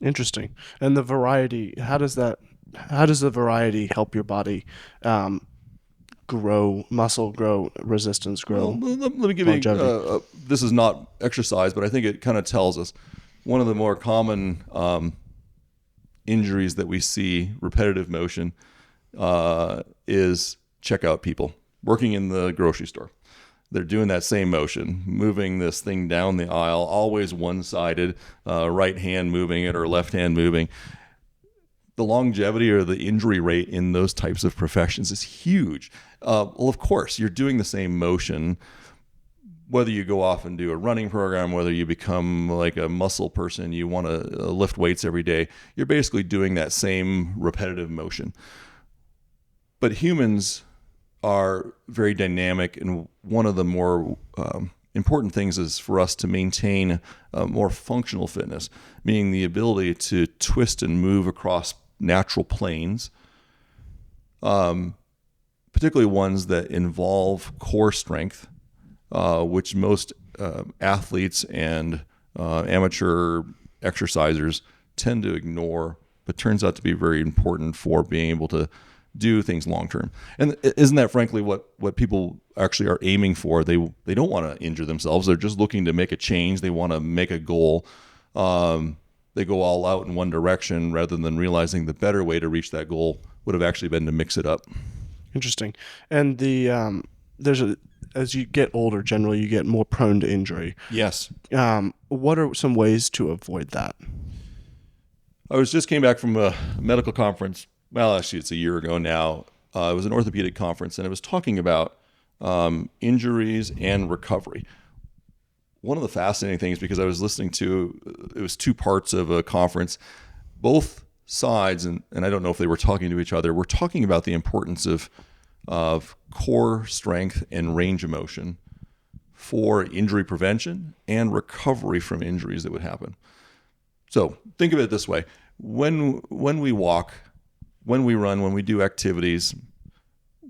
Interesting. And the variety, how does the variety help your body grow muscle, grow resistance, grow let me give longevity? you, this is not exercise, but I think it kind of tells us one of the more common injuries that we see, repetitive motion, is checkout people working in the grocery store. They're doing that same motion, moving this thing down the aisle, always one-sided, right hand moving it or left hand moving. The longevity or the injury rate in those types of professions is huge. Well, of course, you're doing the same motion, whether you go off and do a running program, whether you become like a muscle person, you want to lift weights every day, you're basically doing that same repetitive motion. But humans are very dynamic, and one of the more important things is for us to maintain more functional fitness, meaning the ability to twist and move across natural planes, particularly ones that involve core strength, which most athletes and amateur exercisers tend to ignore, but turns out to be very important for being able to do things long term. And isn't that frankly what people actually are aiming for? They don't want to injure themselves. They're just looking to make a change. They want to make a goal. They go all out in one direction rather than realizing the better way to reach that goal would have actually been to mix it up. Interesting. And as you get older, generally you get more prone to injury. Yes. What are some ways to avoid that? I just came back from a medical conference. Well, actually, it's a year ago now. It was an orthopedic conference, and it was talking about injuries and recovery. One of the fascinating things, because I was listening to, it was two parts of a conference, both sides, and I don't know if they were talking to each other, were talking about the importance of core strength and range of motion for injury prevention and recovery from injuries that would happen. So think of it this way. When we walk, when we run, when we do activities,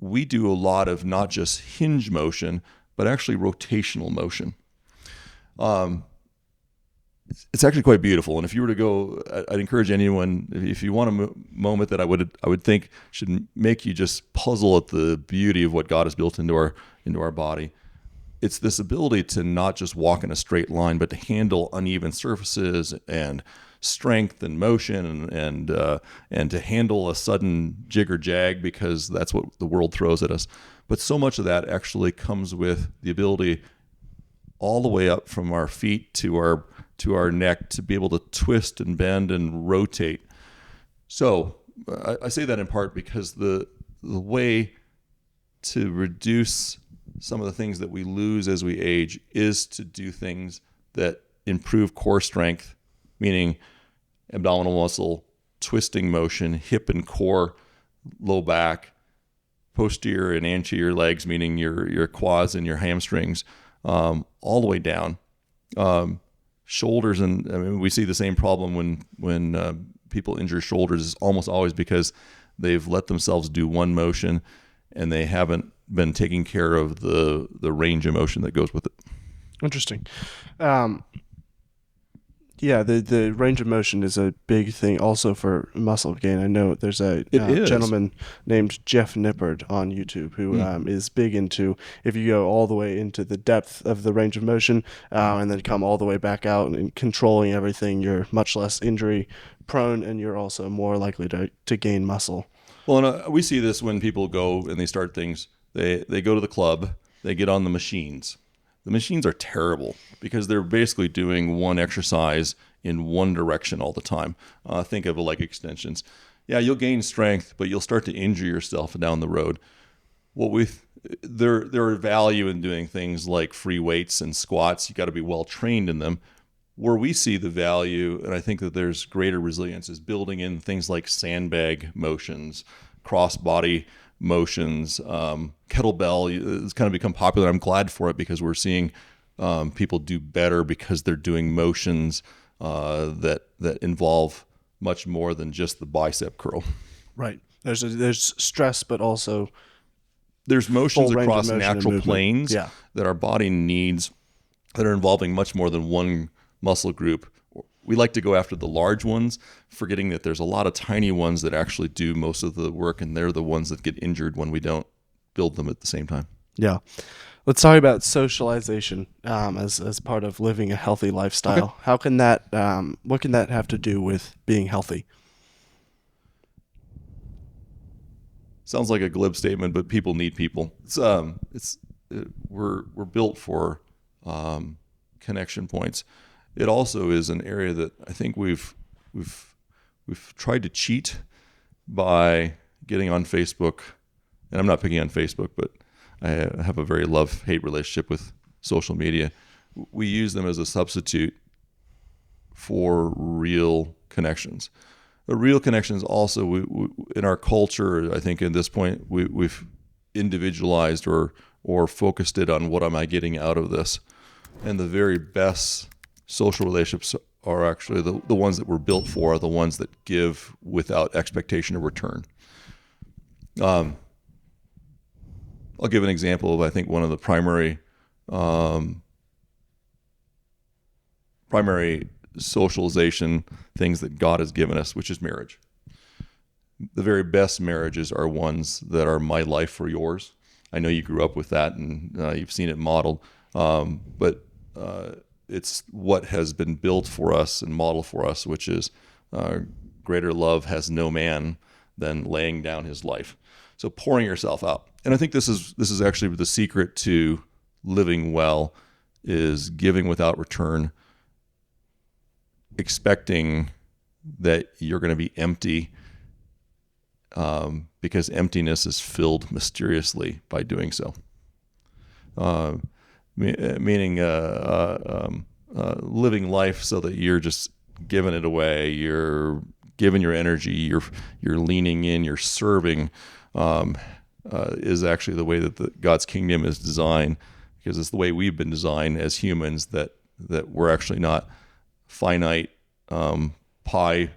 we do a lot of not just hinge motion, but actually rotational motion. It's actually quite beautiful. And if you were to go, I'd encourage anyone, if you want a moment that I would think should make you just puzzle at the beauty of what God has built into our body. It's this ability to not just walk in a straight line, but to handle uneven surfaces and strength and motion and to handle a sudden jig or jag, because that's what the world throws at us. But so much of that actually comes with the ability all the way up from our feet to our neck to be able to twist and bend and rotate. So I say that in part because the way to reduce some of the things that we lose as we age is to do things that improve core strength, meaning abdominal muscle, twisting motion, hip and core, low back, posterior and anterior legs, meaning your quads and your hamstrings, all the way down. Shoulders, and I mean, we see the same problem when people injure shoulders. Is almost always because they've let themselves do one motion and they haven't been taking care of the range of motion that goes with it. Interesting. Yeah, the range of motion is a big thing also for muscle gain. I know there's a gentleman named Jeff Nippard on YouTube who is big into, if you go all the way into the depth of the range of motion and then come all the way back out and controlling everything, you're much less injury prone and you're also more likely to gain muscle. Well, and we see this when people go and they start things. They go to the club, they get on the machines. The machines are terrible because they're basically doing one exercise in one direction all the time. Think of leg extensions. Yeah, you'll gain strength, but you'll start to injure yourself down the road. There are value in doing things like free weights and squats. You got to be well trained in them. Where we see the value, and I think that there's greater resilience, is building in things like sandbag motions, cross body motions, kettlebell. It's kind of become popular. I'm glad for it because we're seeing people do better because they're doing motions that involve much more than just the bicep curl. Right. There's stress, but also there's motions across natural planes that our body needs that are involving much more than one muscle group. We like to go after the large ones, forgetting that there's a lot of tiny ones that actually do most of the work, and they're the ones that get injured when we don't build them at the same time. Yeah. Let's talk about socialization as part of living a healthy lifestyle. Okay. How can that? What can that have to do with being healthy? Sounds like a glib statement, but people need people. We're built for connection points. It also is an area that I think we've tried to cheat by getting on Facebook, and I'm not picking on Facebook, but I have a very love-hate relationship with social media, we use them as a substitute for real connections. The real connections also, in our culture, I think at this point, we've individualized or focused it on what am I getting out of this. And the very best social relationships are actually the ones that we're built for, are the ones that give without expectation of return. I'll give an example of, I think, one of the primary socialization things that God has given us, which is marriage. The very best marriages are ones that are my life for yours. I know you grew up with that and you've seen it modeled, but it's what has been built for us and modeled for us, which is greater love has no man than laying down his life. So pouring yourself out. And I think this is actually the secret to living well, is giving without return, expecting that you're going to be empty, because emptiness is filled mysteriously by doing so. Meaning living life so that you're just giving it away, you're giving your energy, you're leaning in, you're serving, is actually the way that God's kingdom is designed, because it's the way we've been designed as humans, that we're actually not finite pie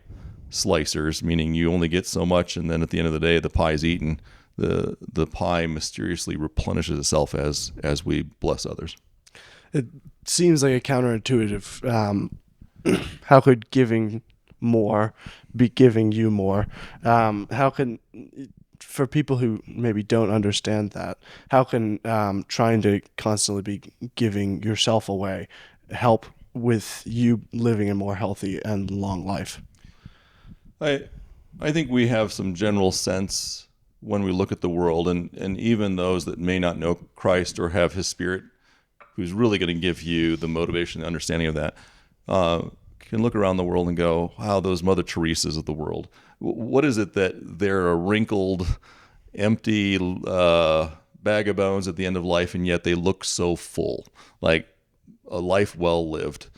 slicers, meaning you only get so much, and then at the end of the day, the pie is eaten. The pie mysteriously replenishes itself as we bless others. It seems like a counterintuitive. How could giving more be giving you more? How can, for people who maybe don't understand that, how can trying to constantly be giving yourself away help with you living a more healthy and long life? I think we have some general sense when we look at the world, and even those that may not know Christ or have his Spirit, who's really going to give you the motivation and understanding of that, can look around the world and go, wow, those Mother Teresas of the world. What is it that they're a wrinkled, empty bag of bones at the end of life, and yet they look so full, like a life well lived,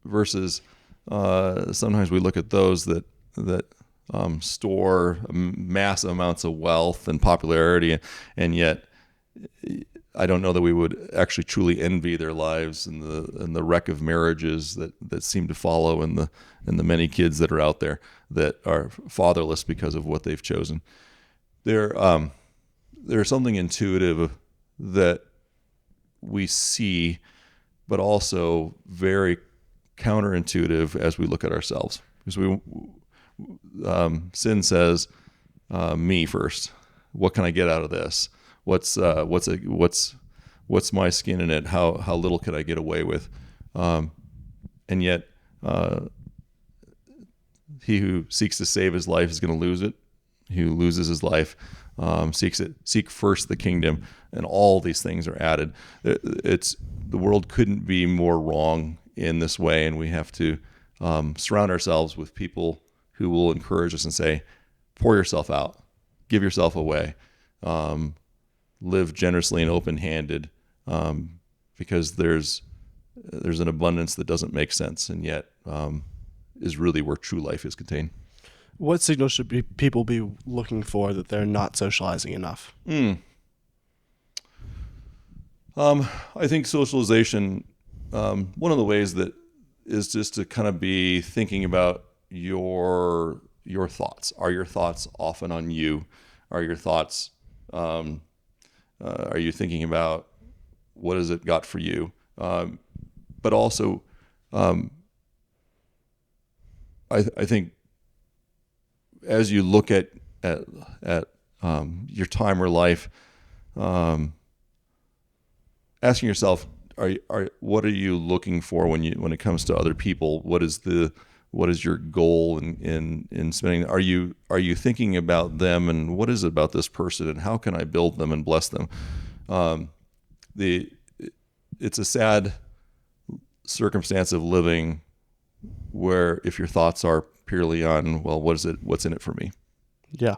versus sometimes we look at those that store massive amounts of wealth and popularity, and yet I don't know that we would actually truly envy their lives and the wreck of marriages that seem to follow, and the many kids that are out there that are fatherless because of what they've chosen. There's something intuitive that we see, but also very counterintuitive as we look at ourselves, because sin says, me first. What can I get out of this? What's my skin in it? How little can I get away with? And yet, he who seeks to save his life is going to lose it. He who loses his life seek first the kingdom, and all these things are added. The world couldn't be more wrong in this way, and we have to surround ourselves with people who will encourage us and say, pour yourself out, give yourself away, live generously and open-handed, because there's an abundance that doesn't make sense, and yet is really where true life is contained. What signals should people be looking for that they're not socializing enough? I think socialization, one of the ways that is just to kind of be thinking about your thoughts. Are your thoughts often on you? Are your thoughts, are you thinking about what has it got for you? But also, I think as you look at your time or life, asking yourself, what are you looking for when it comes to other people? What is your goal in spending? Are you thinking about them, and what is it about this person, and how can I build them and bless them? It's a sad circumstance of living where if your thoughts are purely on, well, what's in it for me? Yeah.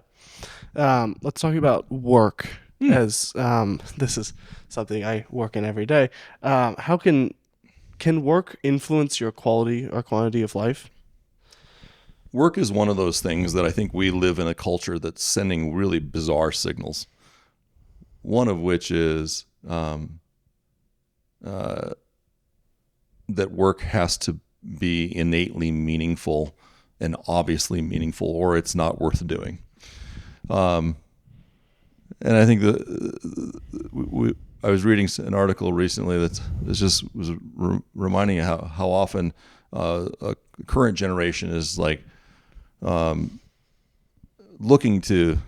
Let's talk about work. as this is something I work in every day. How can work influence your quality or quantity of life? Work is one of those things that I think we live in a culture that's sending really bizarre signals. One of which is that work has to be innately meaningful and obviously meaningful, or it's not worth doing. And I think I was reading an article recently that just was reminding how often a current generation is like looking to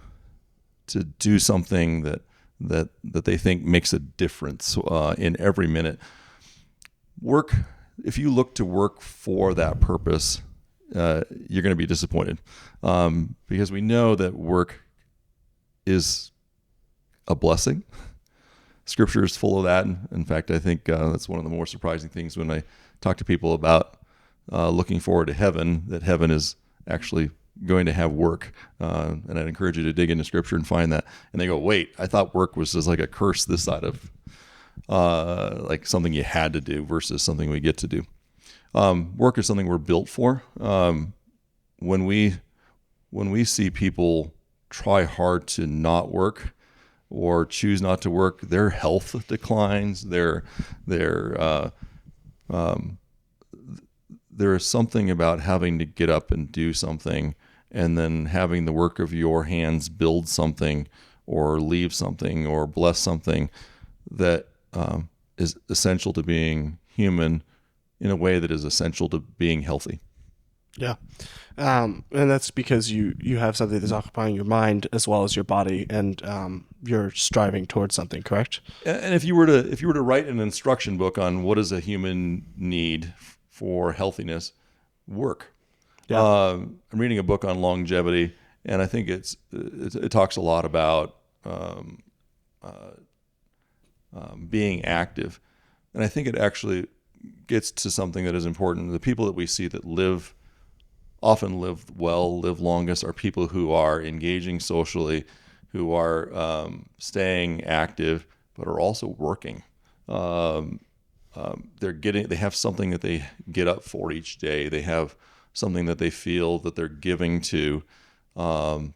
do something that they think makes a difference in every minute. Work, if you look to work for that purpose, you're going to be disappointed, because we know that work is a blessing. Scripture is full of that. In fact, I think that's one of the more surprising things when I talk to people about looking forward to heaven, that heaven is actually going to have work. And I'd encourage you to dig into Scripture and find that. And they go, wait, I thought work was just like a curse this side of like something you had to do versus something we get to do. Work is something we're built for. When we see people try hard to not work or choose not to work, their health declines. There is something about having to get up and do something, and then having the work of your hands build something or leave something or bless something that is essential to being human in a way that is essential to being healthy. Yeah. And that's because you have something that's occupying your mind as well as your body, and you're striving towards something, correct? And if you were to write an instruction book on what does a human need for healthiness, work. Yeah. I'm reading a book on longevity, and I think it talks a lot about being active, and I think it actually gets to something that is important. The people that we see that often live well, live longest, are people who are engaging socially, who are staying active, but are also working. They have something that they get up for each day. They have something that they feel that they're giving to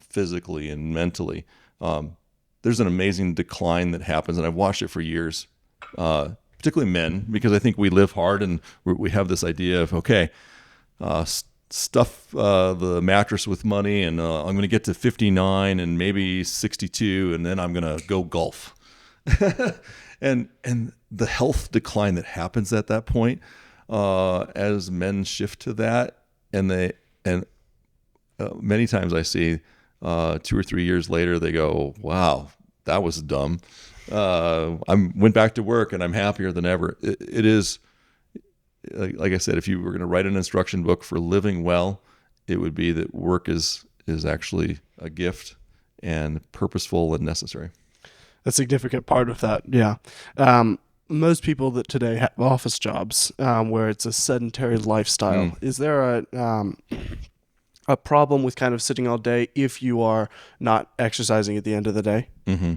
physically and mentally. There's an amazing decline that happens, and I've watched it for years, particularly men, because I think we live hard and we have this idea of, okay, stuff the mattress with money, and I'm going to get to 59 and maybe 62, and then I'm going to go golf. and the health decline that happens at that point, as men shift to that, and many times I see 2 or 3 years later they go, wow, that was dumb. I went back to work and I'm happier than ever. It is, like I said, if you were going to write an instruction book for living well, it would be that work is actually a gift and purposeful and necessary. A significant part of that, yeah. Most people that today have office jobs where it's a sedentary lifestyle. Is there a problem with kind of sitting all day if you are not exercising at the end of the day? Mm-hmm.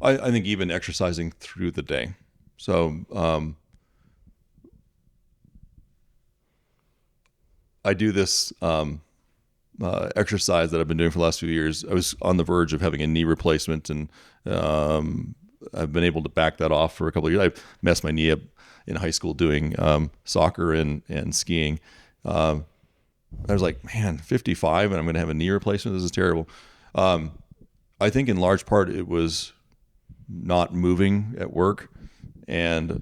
I think even exercising through the day. So I do this exercise that I've been doing for the last few years. I was on the verge of having a knee replacement, and I've been able to back that off for a couple of years. I messed my knee up in high school doing soccer and skiing. I was like, man, 55 and I'm going to have a knee replacement. This is terrible. I think in large part it was not moving at work. And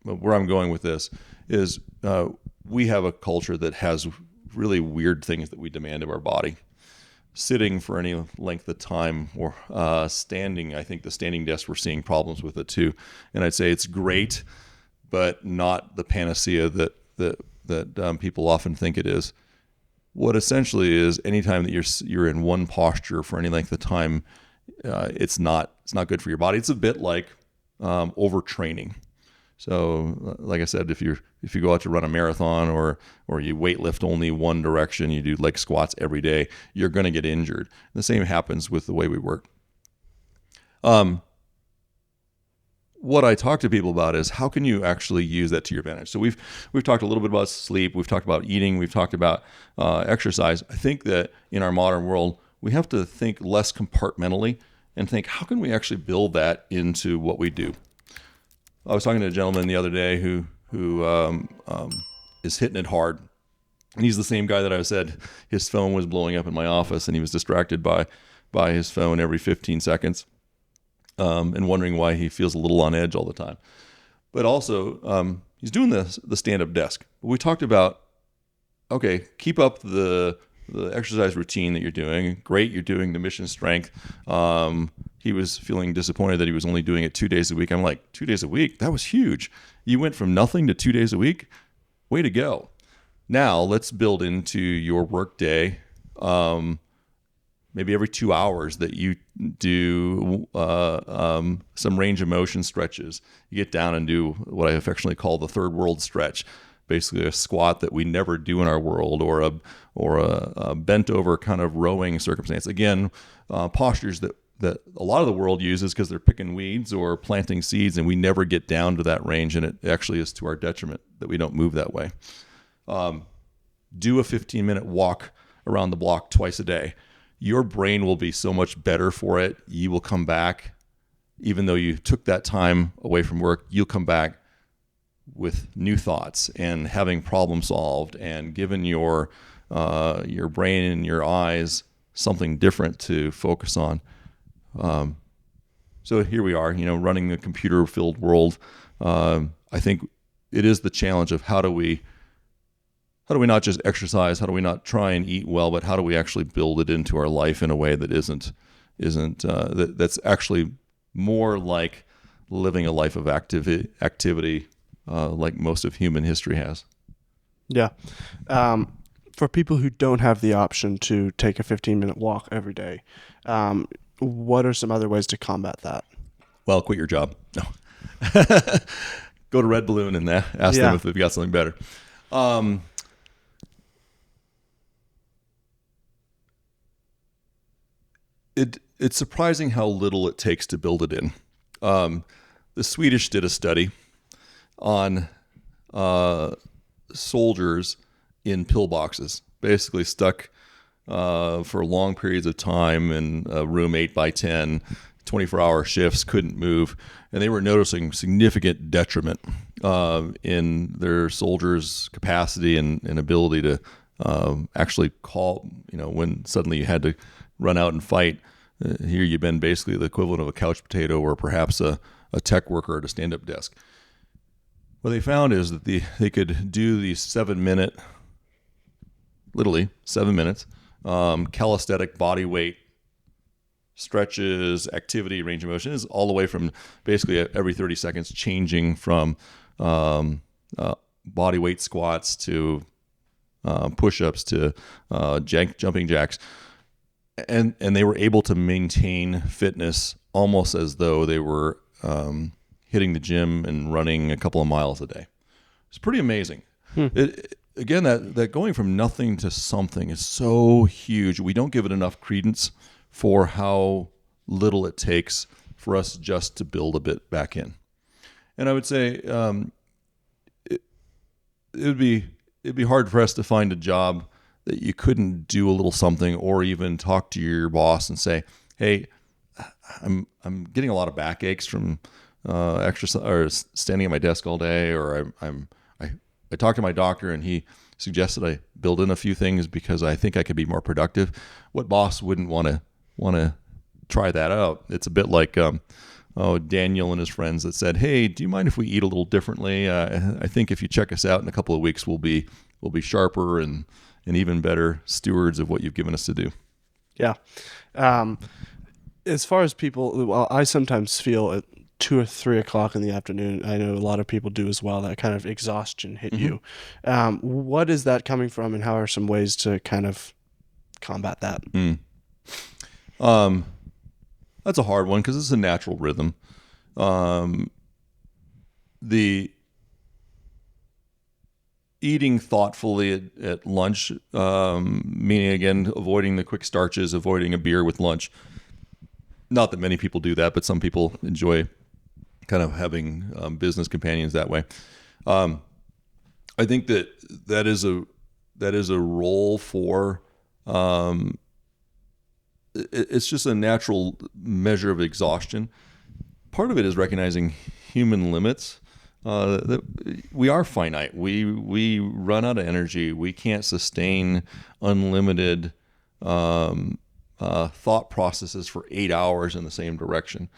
where I'm going with this is we have a culture that has really weird things that we demand of our body. Sitting for any length of time, or standing. I think the standing desk, we're seeing problems with it too. And I'd say it's great, but not the panacea that people often think it is. What essentially is, anytime that you're in one posture for any length of time, it's not good for your body. It's a bit like overtraining. So, like I said, if you go out to run a marathon or you weightlift only one direction, you do leg squats every day, you're going to get injured. The same happens with the way we work. What I talk to people about is how can you actually use that to your advantage. So we've talked a little bit about sleep, we've talked about eating, we've talked about exercise. I think that in our modern world, we have to think less compartmentally and think, how can we actually build that into what we do? I was talking to a gentleman the other day who is hitting it hard. And he's the same guy that I said his phone was blowing up in my office and he was distracted by his phone every 15 seconds. And wondering why he feels a little on edge all the time. But also, he's doing the stand-up desk. We talked about, okay, keep up the exercise routine that you're doing. Great, you're doing the mission strength. He was feeling disappointed that he was only doing it 2 days a week. I'm like, 2 days a week? That was huge. You went from nothing to 2 days a week? Way to go. Now, let's build into your work day maybe every 2 hours that you do some range of motion stretches. You get down and do what I affectionately call the third world stretch, basically a squat that we never do in our world, or a bent over kind of rowing circumstance. Again, postures that a lot of the world uses because they're picking weeds or planting seeds, and we never get down to that range, and it actually is to our detriment that we don't move that way. Do a 15-minute walk around the block twice a day. Your brain will be so much better for it. You will come back, even though you took that time away from work, you'll come back with new thoughts and having problem solved and given your brain and your eyes something different to focus on. So here we are, running a computer-filled world. I think it is the challenge of how do we not just exercise? How do we not try and eat well, but how do we actually build it into our life in a way that that's actually more like living a life of activity like most of human history has? Yeah. For people who don't have the option to take a 15-minute walk every day, what are some other ways to combat that? Well, quit your job. No. Go to Red Balloon and ask them if they've got something better. It's surprising how little it takes to build it in. The Swedish did a study on soldiers in pillboxes, basically stuck for long periods of time in a room 8x10, 24-hour shifts, couldn't move, and they were noticing significant detriment in their soldiers' capacity and ability to actually call, when suddenly you had to run out and fight. Here you've been basically the equivalent of a couch potato or perhaps a tech worker at a stand-up desk. What they found is that they could do these 7 minutes, calisthenic body weight stretches, activity, range of motion, is all the way from basically every 30 seconds changing from body weight squats to push-ups to jumping jacks. And they were able to maintain fitness almost as though they were hitting the gym and running a couple of miles a day. It's pretty amazing. Again, that going from nothing to something is so huge. We don't give it enough credence for how little it takes for us just to build a bit back in. And I would say it'd be hard for us to find a job that you couldn't do a little something, or even talk to your boss and say, "Hey, I'm getting a lot of backaches from exercise or standing at my desk all day," or I talked to my doctor and he suggested I build in a few things because I think I could be more productive. What boss wouldn't want to try that out? It's a bit like Daniel and his friends that said, "Hey, do you mind if we eat a little differently? I think if you check us out in a couple of weeks, we'll be sharper and even better stewards of what you've given us to do." Yeah. As far as people, well, I sometimes feel at 2 or 3 o'clock in the afternoon, I know a lot of people do as well, that kind of exhaustion hit you. What is that coming from, and how are some ways to kind of combat that? That's a hard one because it's a natural rhythm. the eating thoughtfully at lunch, meaning again avoiding the quick starches, avoiding a beer with lunch. Not that many people do that, but some people enjoy kind of having business companions that way. I think that is a role for. It's just a natural measure of exhaustion. Part of it is recognizing human limits. That we are finite. We run out of energy. We can't sustain unlimited thought processes for 8 hours in the same direction.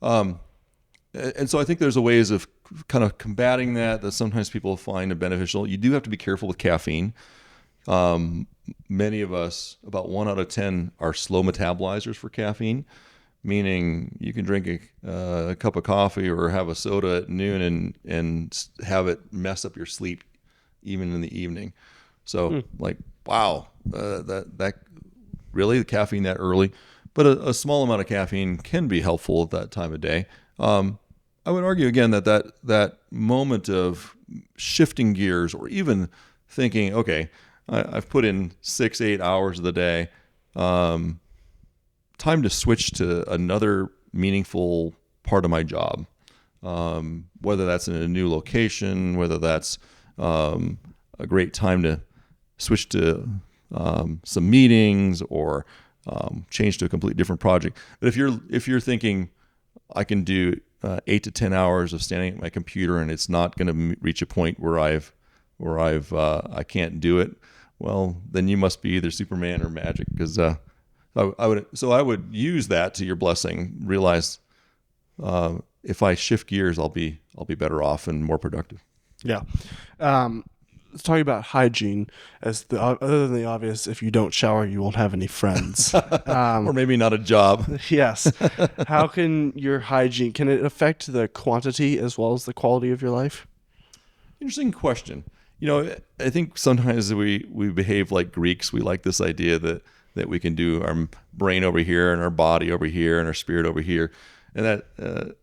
And so I think there's a ways of kind of combating that sometimes people find beneficial. You do have to be careful with caffeine. Many of us, about 1 out of 10, are slow metabolizers for caffeine, meaning you can drink a cup of coffee or have a soda at noon and have it mess up your sleep even in the evening. So like, wow, that really the caffeine that early, but a small amount of caffeine can be helpful at that time of day. I would argue again that moment of shifting gears or even thinking, okay, I've put in 6-8 hours of the day, time to switch to another meaningful part of my job, whether that's in a new location, whether that's a great time to switch to some meetings or change to a completely different project. But if you're thinking I can do 8 to 10 hours of standing at my computer and it's not going to reach a point where I can't do it, well, then you must be either Superman or magic, because I would use that to your blessing. Realize if I shift gears, I'll be better off and more productive. Yeah. Let's talk about hygiene. Other than the obvious, if you don't shower, you won't have any friends. Or maybe not a job. Yes. How can it affect the quantity as well as the quality of your life? Interesting question. I think sometimes we behave like Greeks. We like this idea that we can do our brain over here and our body over here and our spirit over here. And that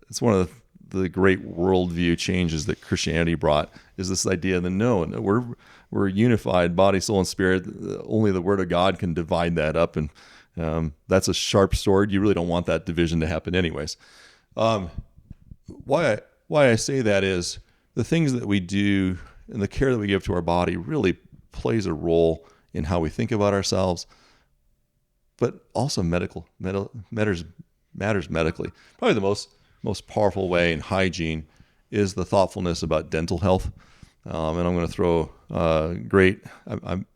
it's one of the great worldview changes that Christianity brought, is this idea that no, we're unified, body, soul, and spirit. Only the Word of God can divide that up, and that's a sharp sword. You really don't want that division to happen anyways. Why I say that is the things that we do and the care that we give to our body really plays a role in how we think about ourselves, but also matters medically. Probably the most powerful way in hygiene is the thoughtfulness about dental health. And I'm going to throw I'm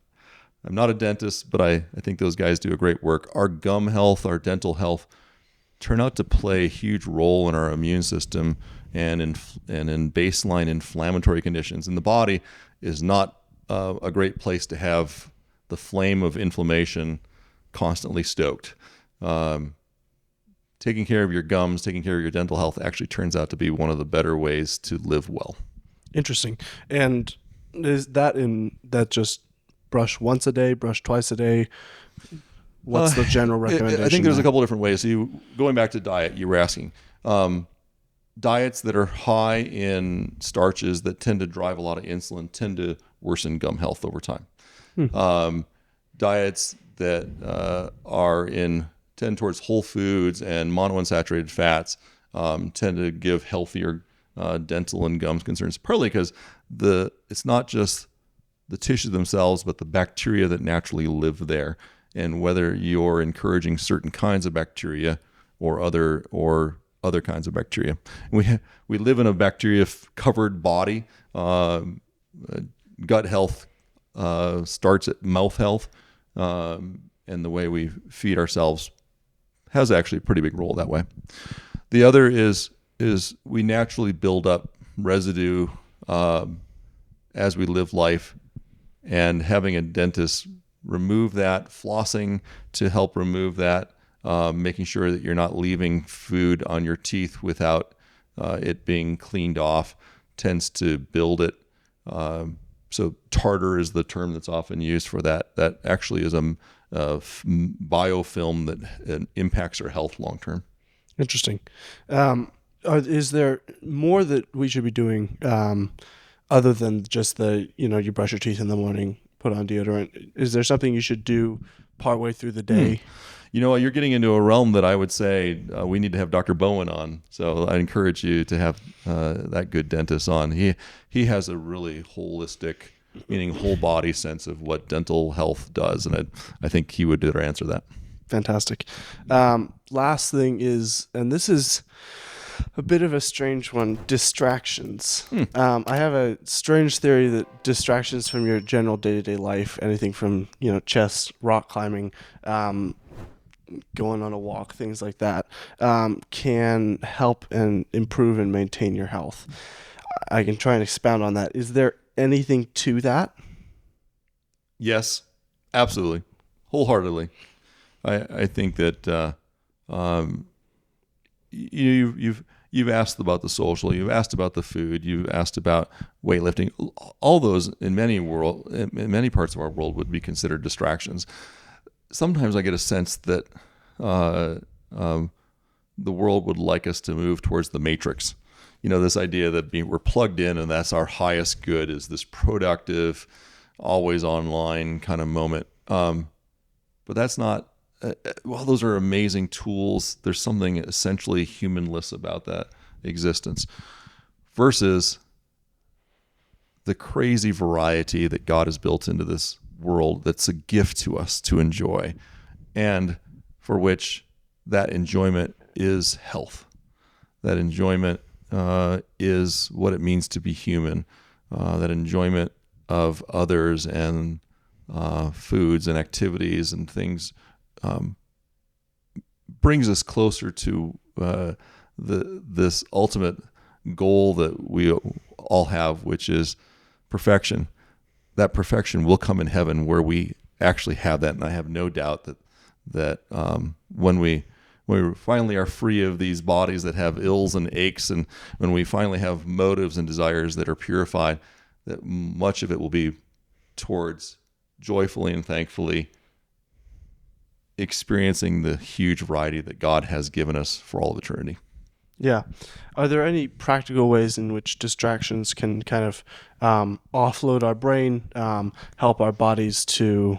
not a dentist, but I think those guys do a great work. Our gum health, our dental health turn out to play a huge role in our immune system and in baseline inflammatory conditions. And the body is not a great place to have the flame of inflammation constantly stoked. Taking care of your gums, taking care of your dental health actually turns out to be one of the better ways to live well. Interesting. And is that just brush once a day, brush twice a day? What's the general recommendation? I think there's a couple different ways. So going back to diet, you were asking. Diets that are high in starches that tend to drive a lot of insulin tend to worsen gum health over time. Diets that tend towards whole foods and monounsaturated fats tend to give healthier dental and gums concerns, partly because it's not just the tissue themselves, but the bacteria that naturally live there, and whether you're encouraging certain kinds of bacteria or other kinds of bacteria. We live in a bacteria-covered body. Gut health starts at mouth health, and the way we feed ourselves has actually a pretty big role that way. The other is we naturally build up residue as we live life, and having a dentist remove that, flossing to help remove that, making sure that you're not leaving food on your teeth without it being cleaned off tends to build it. So tartar is the term that's often used for that. That actually is a biofilm that impacts our health long term. Interesting. Is there more that we should be doing other than just you brush your teeth in the morning, put on deodorant? Is there something you should do partway through the day? You know, you're getting into a realm that I would say we need to have Dr. Bowen on. So I encourage you to have that good dentist on. He has a really holistic, meaning whole body sense of what dental health does, and I think he would better answer that. Fantastic. Last thing is, and this is a bit of a strange one, distractions. I have a strange theory that distractions from your general day-to-day life, anything from, chess, rock climbing, going on a walk, things like that, can help and improve and maintain your health. I can try and expound on that. Is there anything to that? Yes, absolutely, wholeheartedly. I think that you've asked about the social, you've asked about the food, you've asked about weightlifting. All those in many parts of our world would be considered distractions. Sometimes I get a sense that the world would like us to move towards the matrix. This idea that we're plugged in and that's our highest good is this productive, always online kind of moment. But that's not, while those are amazing tools, there's something essentially humanless about that existence versus the crazy variety that God has built into this world that's a gift to us to enjoy, and for which that enjoyment is health. That enjoyment is what it means to be human. That enjoyment of others and foods and activities and things brings us closer to this ultimate goal that we all have, which is perfection. That perfection will come in heaven where we actually have that. And I have no doubt that when we finally are free of these bodies that have ills and aches, and when we finally have motives and desires that are purified, that much of it will be towards joyfully and thankfully experiencing the huge variety that God has given us for all of eternity. Yeah. Are there any practical ways in which distractions can kind of offload our brain, help our bodies to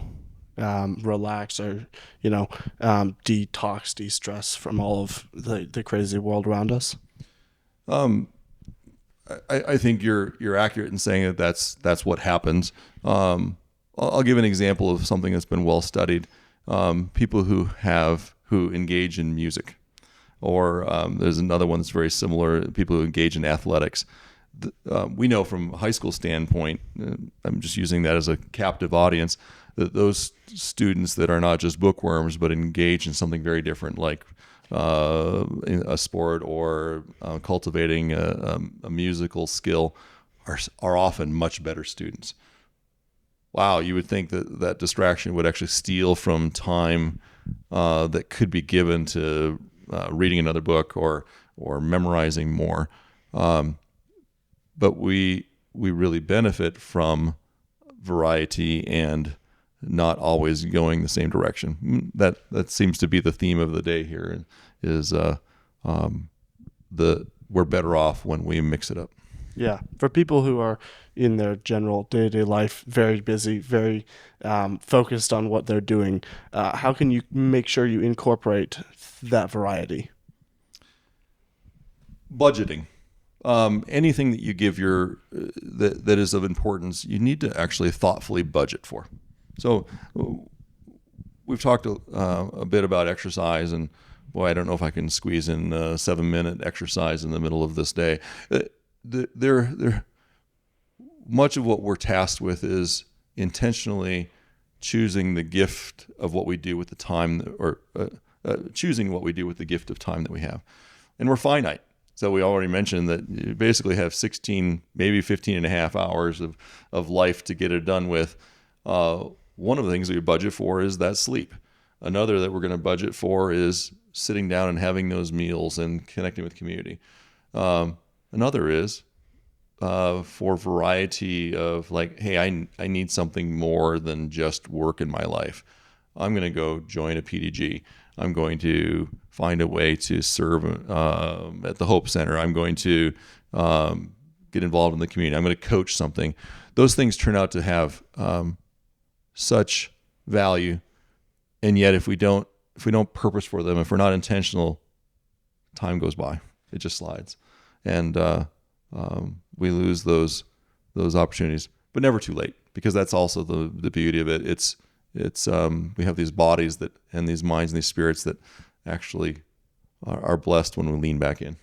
relax or, detox, de-stress from all of the crazy world around us? I think you're accurate in saying that's what happens. I'll give an example of something that's been well studied. People who engage in music. Or there's another one that's very similar, people who engage in athletics. We know from a high school standpoint, I'm just using that as a captive audience, that those students that are not just bookworms but engage in something very different, like in a sport or cultivating a musical skill, are often much better students. Wow, you would think that distraction would actually steal from time that could be given to reading another book or memorizing more, but we really benefit from variety and not always going the same direction. That seems to be the theme of the day here. Is we're better off when we mix it up. Yeah, for people who are in their general day-to-day life, very busy, very focused on what they're doing, how can you make sure you incorporate that variety? Budgeting. Anything that you give that is of importance, you need to actually thoughtfully budget for. So we've talked a bit about exercise, and boy, I don't know if I can squeeze in a 7-minute exercise in the middle of this day. Much of what we're tasked with is intentionally choosing the gift of what we do with the time, or choosing what we do with the gift of time that we have. And we're finite. So we already mentioned that you basically have 16, maybe 15 and a half hours of life to get it done with. One of the things that we budget for is that sleep. Another that we're going to budget for is sitting down and having those meals and connecting with community. Another is for variety of like, hey, I need something more than just work in my life. I'm going to go join a PDG. I'm going to find a way to serve at the Hope Center. I'm going to get involved in the community. I'm going to coach something. Those things turn out to have such value, and yet if we don't purpose for them, if we're not intentional, time goes by. It just slides, and we lose those opportunities. But never too late, because that's also the beauty of it. It's we have these bodies and these minds and these spirits that actually are blessed when we lean back in.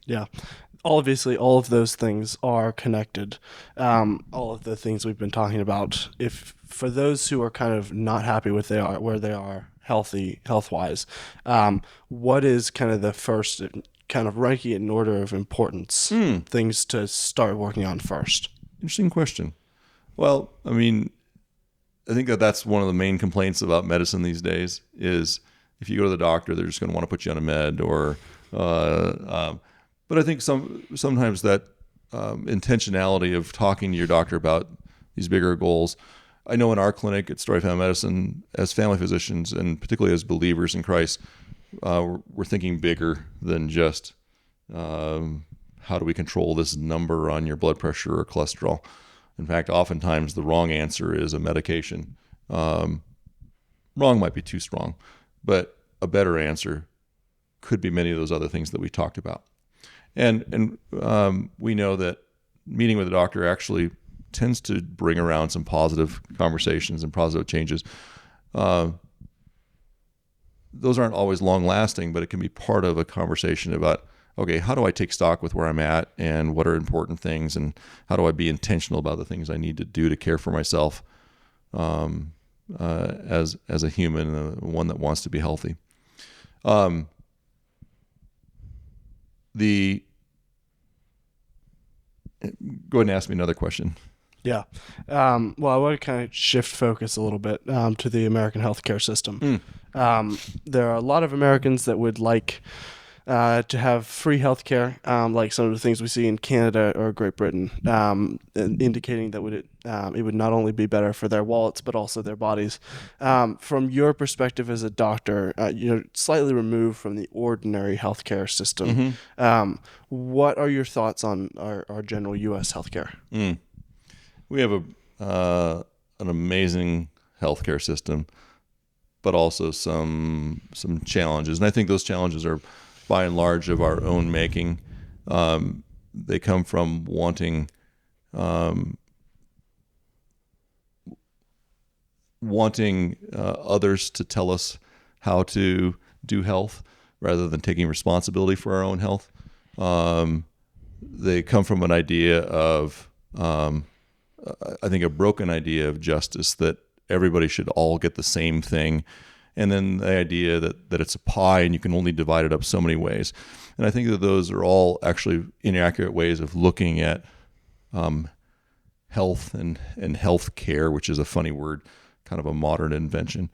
Yeah. Obviously, all of those things are connected. All of the things we've been talking about. If for those who are kind of not happy with where they are health-wise, what is kind of the first kind of ranking in order of importance, things to start working on first? Interesting question. Well, I mean, I think that's one of the main complaints about medicine these days is if you go to the doctor, they're just going to want to put you on a med or. But I think sometimes that intentionality of talking to your doctor about these bigger goals. I know in our clinic at Story Family Medicine, as family physicians and particularly as believers in Christ, we're thinking bigger than just how do we control this number on your blood pressure or cholesterol. In fact, oftentimes the wrong answer is a medication. Wrong might be too strong, but a better answer could be many of those other things that we talked about. And we know that meeting with a doctor actually tends to bring around some positive conversations and positive changes. Those aren't always long-lasting, but it can be part of a conversation about, okay, how do I take stock with where I'm at and what are important things, and how do I be intentional about the things I need to do to care for myself as a human, one that wants to be healthy. Go ahead and ask me another question. Yeah. Well, I want to kind of shift focus a little bit to the American healthcare system. There are a lot of Americans that would like to have free healthcare, like some of the things we see in Canada or Great Britain, indicating that it would not only be better for their wallets but also their bodies. From your perspective as a doctor, slightly removed from the ordinary healthcare system, what are your thoughts on our general U.S. healthcare? We have an amazing healthcare system, but also some challenges, and I think those challenges are by and large of our own making. They come from wanting others to tell us how to do health rather than taking responsibility for our own health. They come from an idea of, I think, a broken idea of justice, that everybody should all get the same thing. And then the idea that it's a pie and you can only divide it up so many ways. And I think that those are all actually inaccurate ways of looking at health and health care, which is a funny word, kind of a modern invention.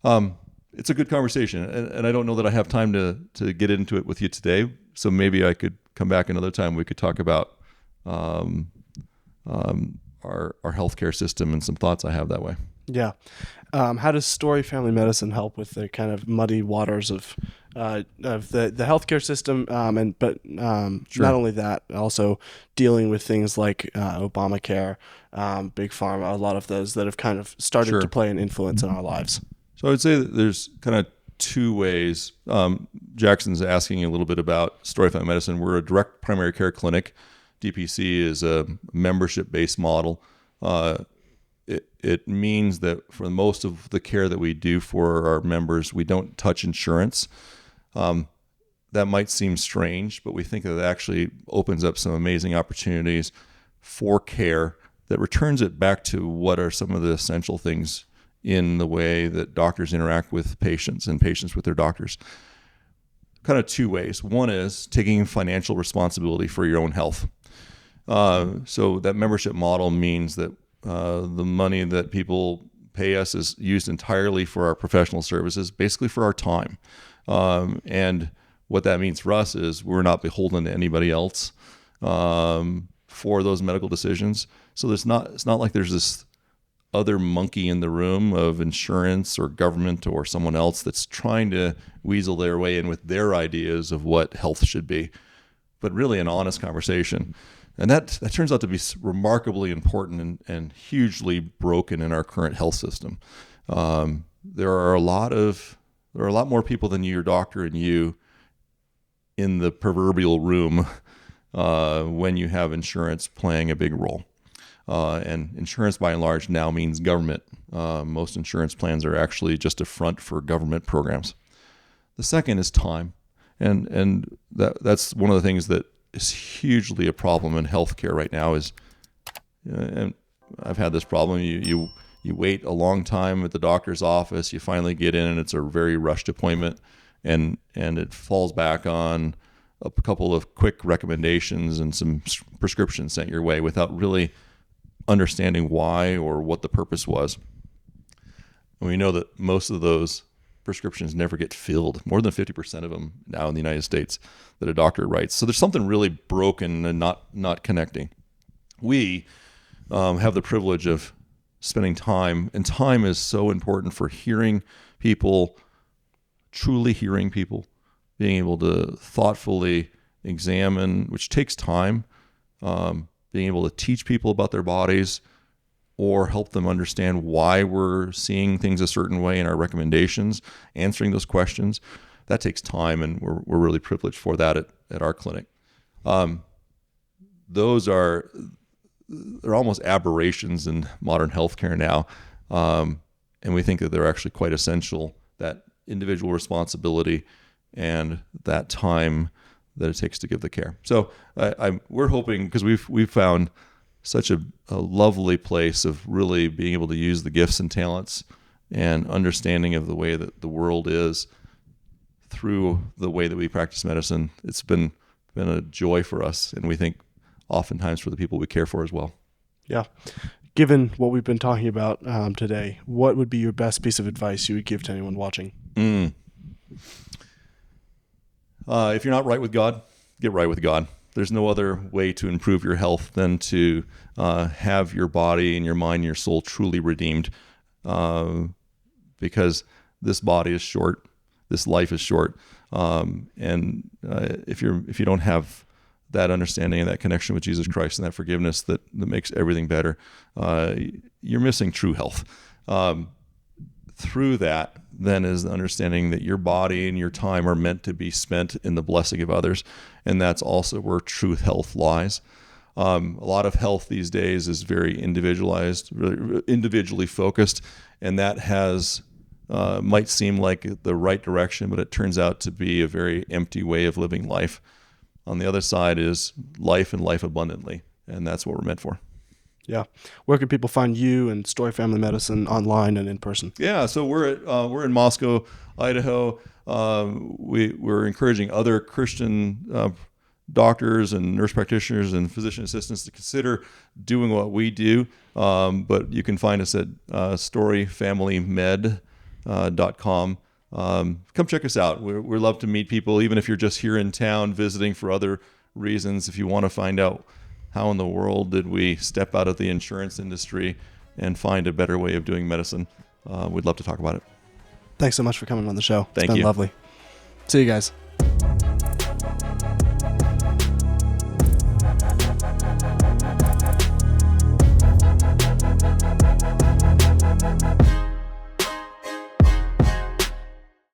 It's a good conversation, and I don't know that I have time to get into it with you today. So maybe I could come back another time. We could talk about our healthcare system and some thoughts I have that way. Yeah. How does Story Family Medicine help with the kind of muddy waters of the healthcare system, Sure. Not only that, also dealing with things like Obamacare, Big Pharma, a lot of those that have kind of started Sure. to play an influence in our lives? So I would say that there's kind of two ways. Jackson's asking a little bit about Story Family Medicine. We're a direct primary care clinic. DPC is a membership-based model. It means that for most of the care that we do for our members, we don't touch insurance. That might seem strange, but we think that it actually opens up some amazing opportunities for care that returns it back to what are some of the essential things in the way that doctors interact with patients and patients with their doctors. Kind of two ways. One is taking financial responsibility for your own health. So that membership model means that the money that people pay us is used entirely for our professional services, basically for our time. And what that means for us is we're not beholden to anybody else for those medical decisions. So it's not like there's this other monkey in the room of insurance or government or someone else that's trying to weasel their way in with their ideas of what health should be, but really an honest conversation. And that turns out to be remarkably important and hugely broken in our current health system. There are a lot more people than your doctor and you in the proverbial room when you have insurance playing a big role. And insurance, by and large, now means government. Most insurance plans are actually just a front for government programs. The second is time, and that's one of the things that is hugely a problem in healthcare right now. Is and I've had this problem. You wait a long time at the doctor's office. You finally get in, and it's a very rushed appointment, and it falls back on a couple of quick recommendations and some prescriptions sent your way without really understanding why or what the purpose was. And we know that most of those prescriptions never get filled. More than 50% of them now in the United States that a doctor writes. So there's something really broken and not connecting. We have the privilege of spending time, and time is so important for hearing people, truly hearing people, being able to thoughtfully examine, which takes time, being able to teach people about their bodies or help them understand why we're seeing things a certain way in our recommendations, answering those questions. That takes time, and we're really privileged for that at our clinic. They're almost aberrations in modern healthcare now, and we think that they're actually quite essential, that individual responsibility and that time that it takes to give the care. So we're hoping, because we've found such a lovely place of really being able to use the gifts and talents and understanding of the way that the world is through the way that we practice medicine. It's been a joy for us, and we think oftentimes for the people we care for as well. Yeah. Given what we've been talking about today, what would be your best piece of advice you would give to anyone watching? If you're not right with God, get right with God. There's no other way to improve your health than to have your body and your mind and your soul truly redeemed, because this body is short, this life is short, and if you don't have that understanding and that connection with Jesus Christ and that forgiveness that makes everything better, you're missing true health. Through that, then, is the understanding that your body and your time are meant to be spent in the blessing of others, and that's also where true health lies. A lot of health these days is very individualized, really individually focused, and that has might seem like the right direction, but it turns out to be a very empty way of living life. On the other side is life and life abundantly, and that's what we're meant for. Yeah. Where can people find you and Story Family Medicine online and in person? Yeah, so we're in Moscow, Idaho. We're encouraging other Christian doctors and nurse practitioners and physician assistants to consider doing what we do. But you can find us at storyfamilymed.com. Come check us out. We love to meet people, even if you're just here in town visiting for other reasons. If you want to find out how in the world did we step out of the insurance industry and find a better way of doing medicine, we'd love to talk about it. Thanks so much for coming on the show. Thank It's been you. lovely. See you guys.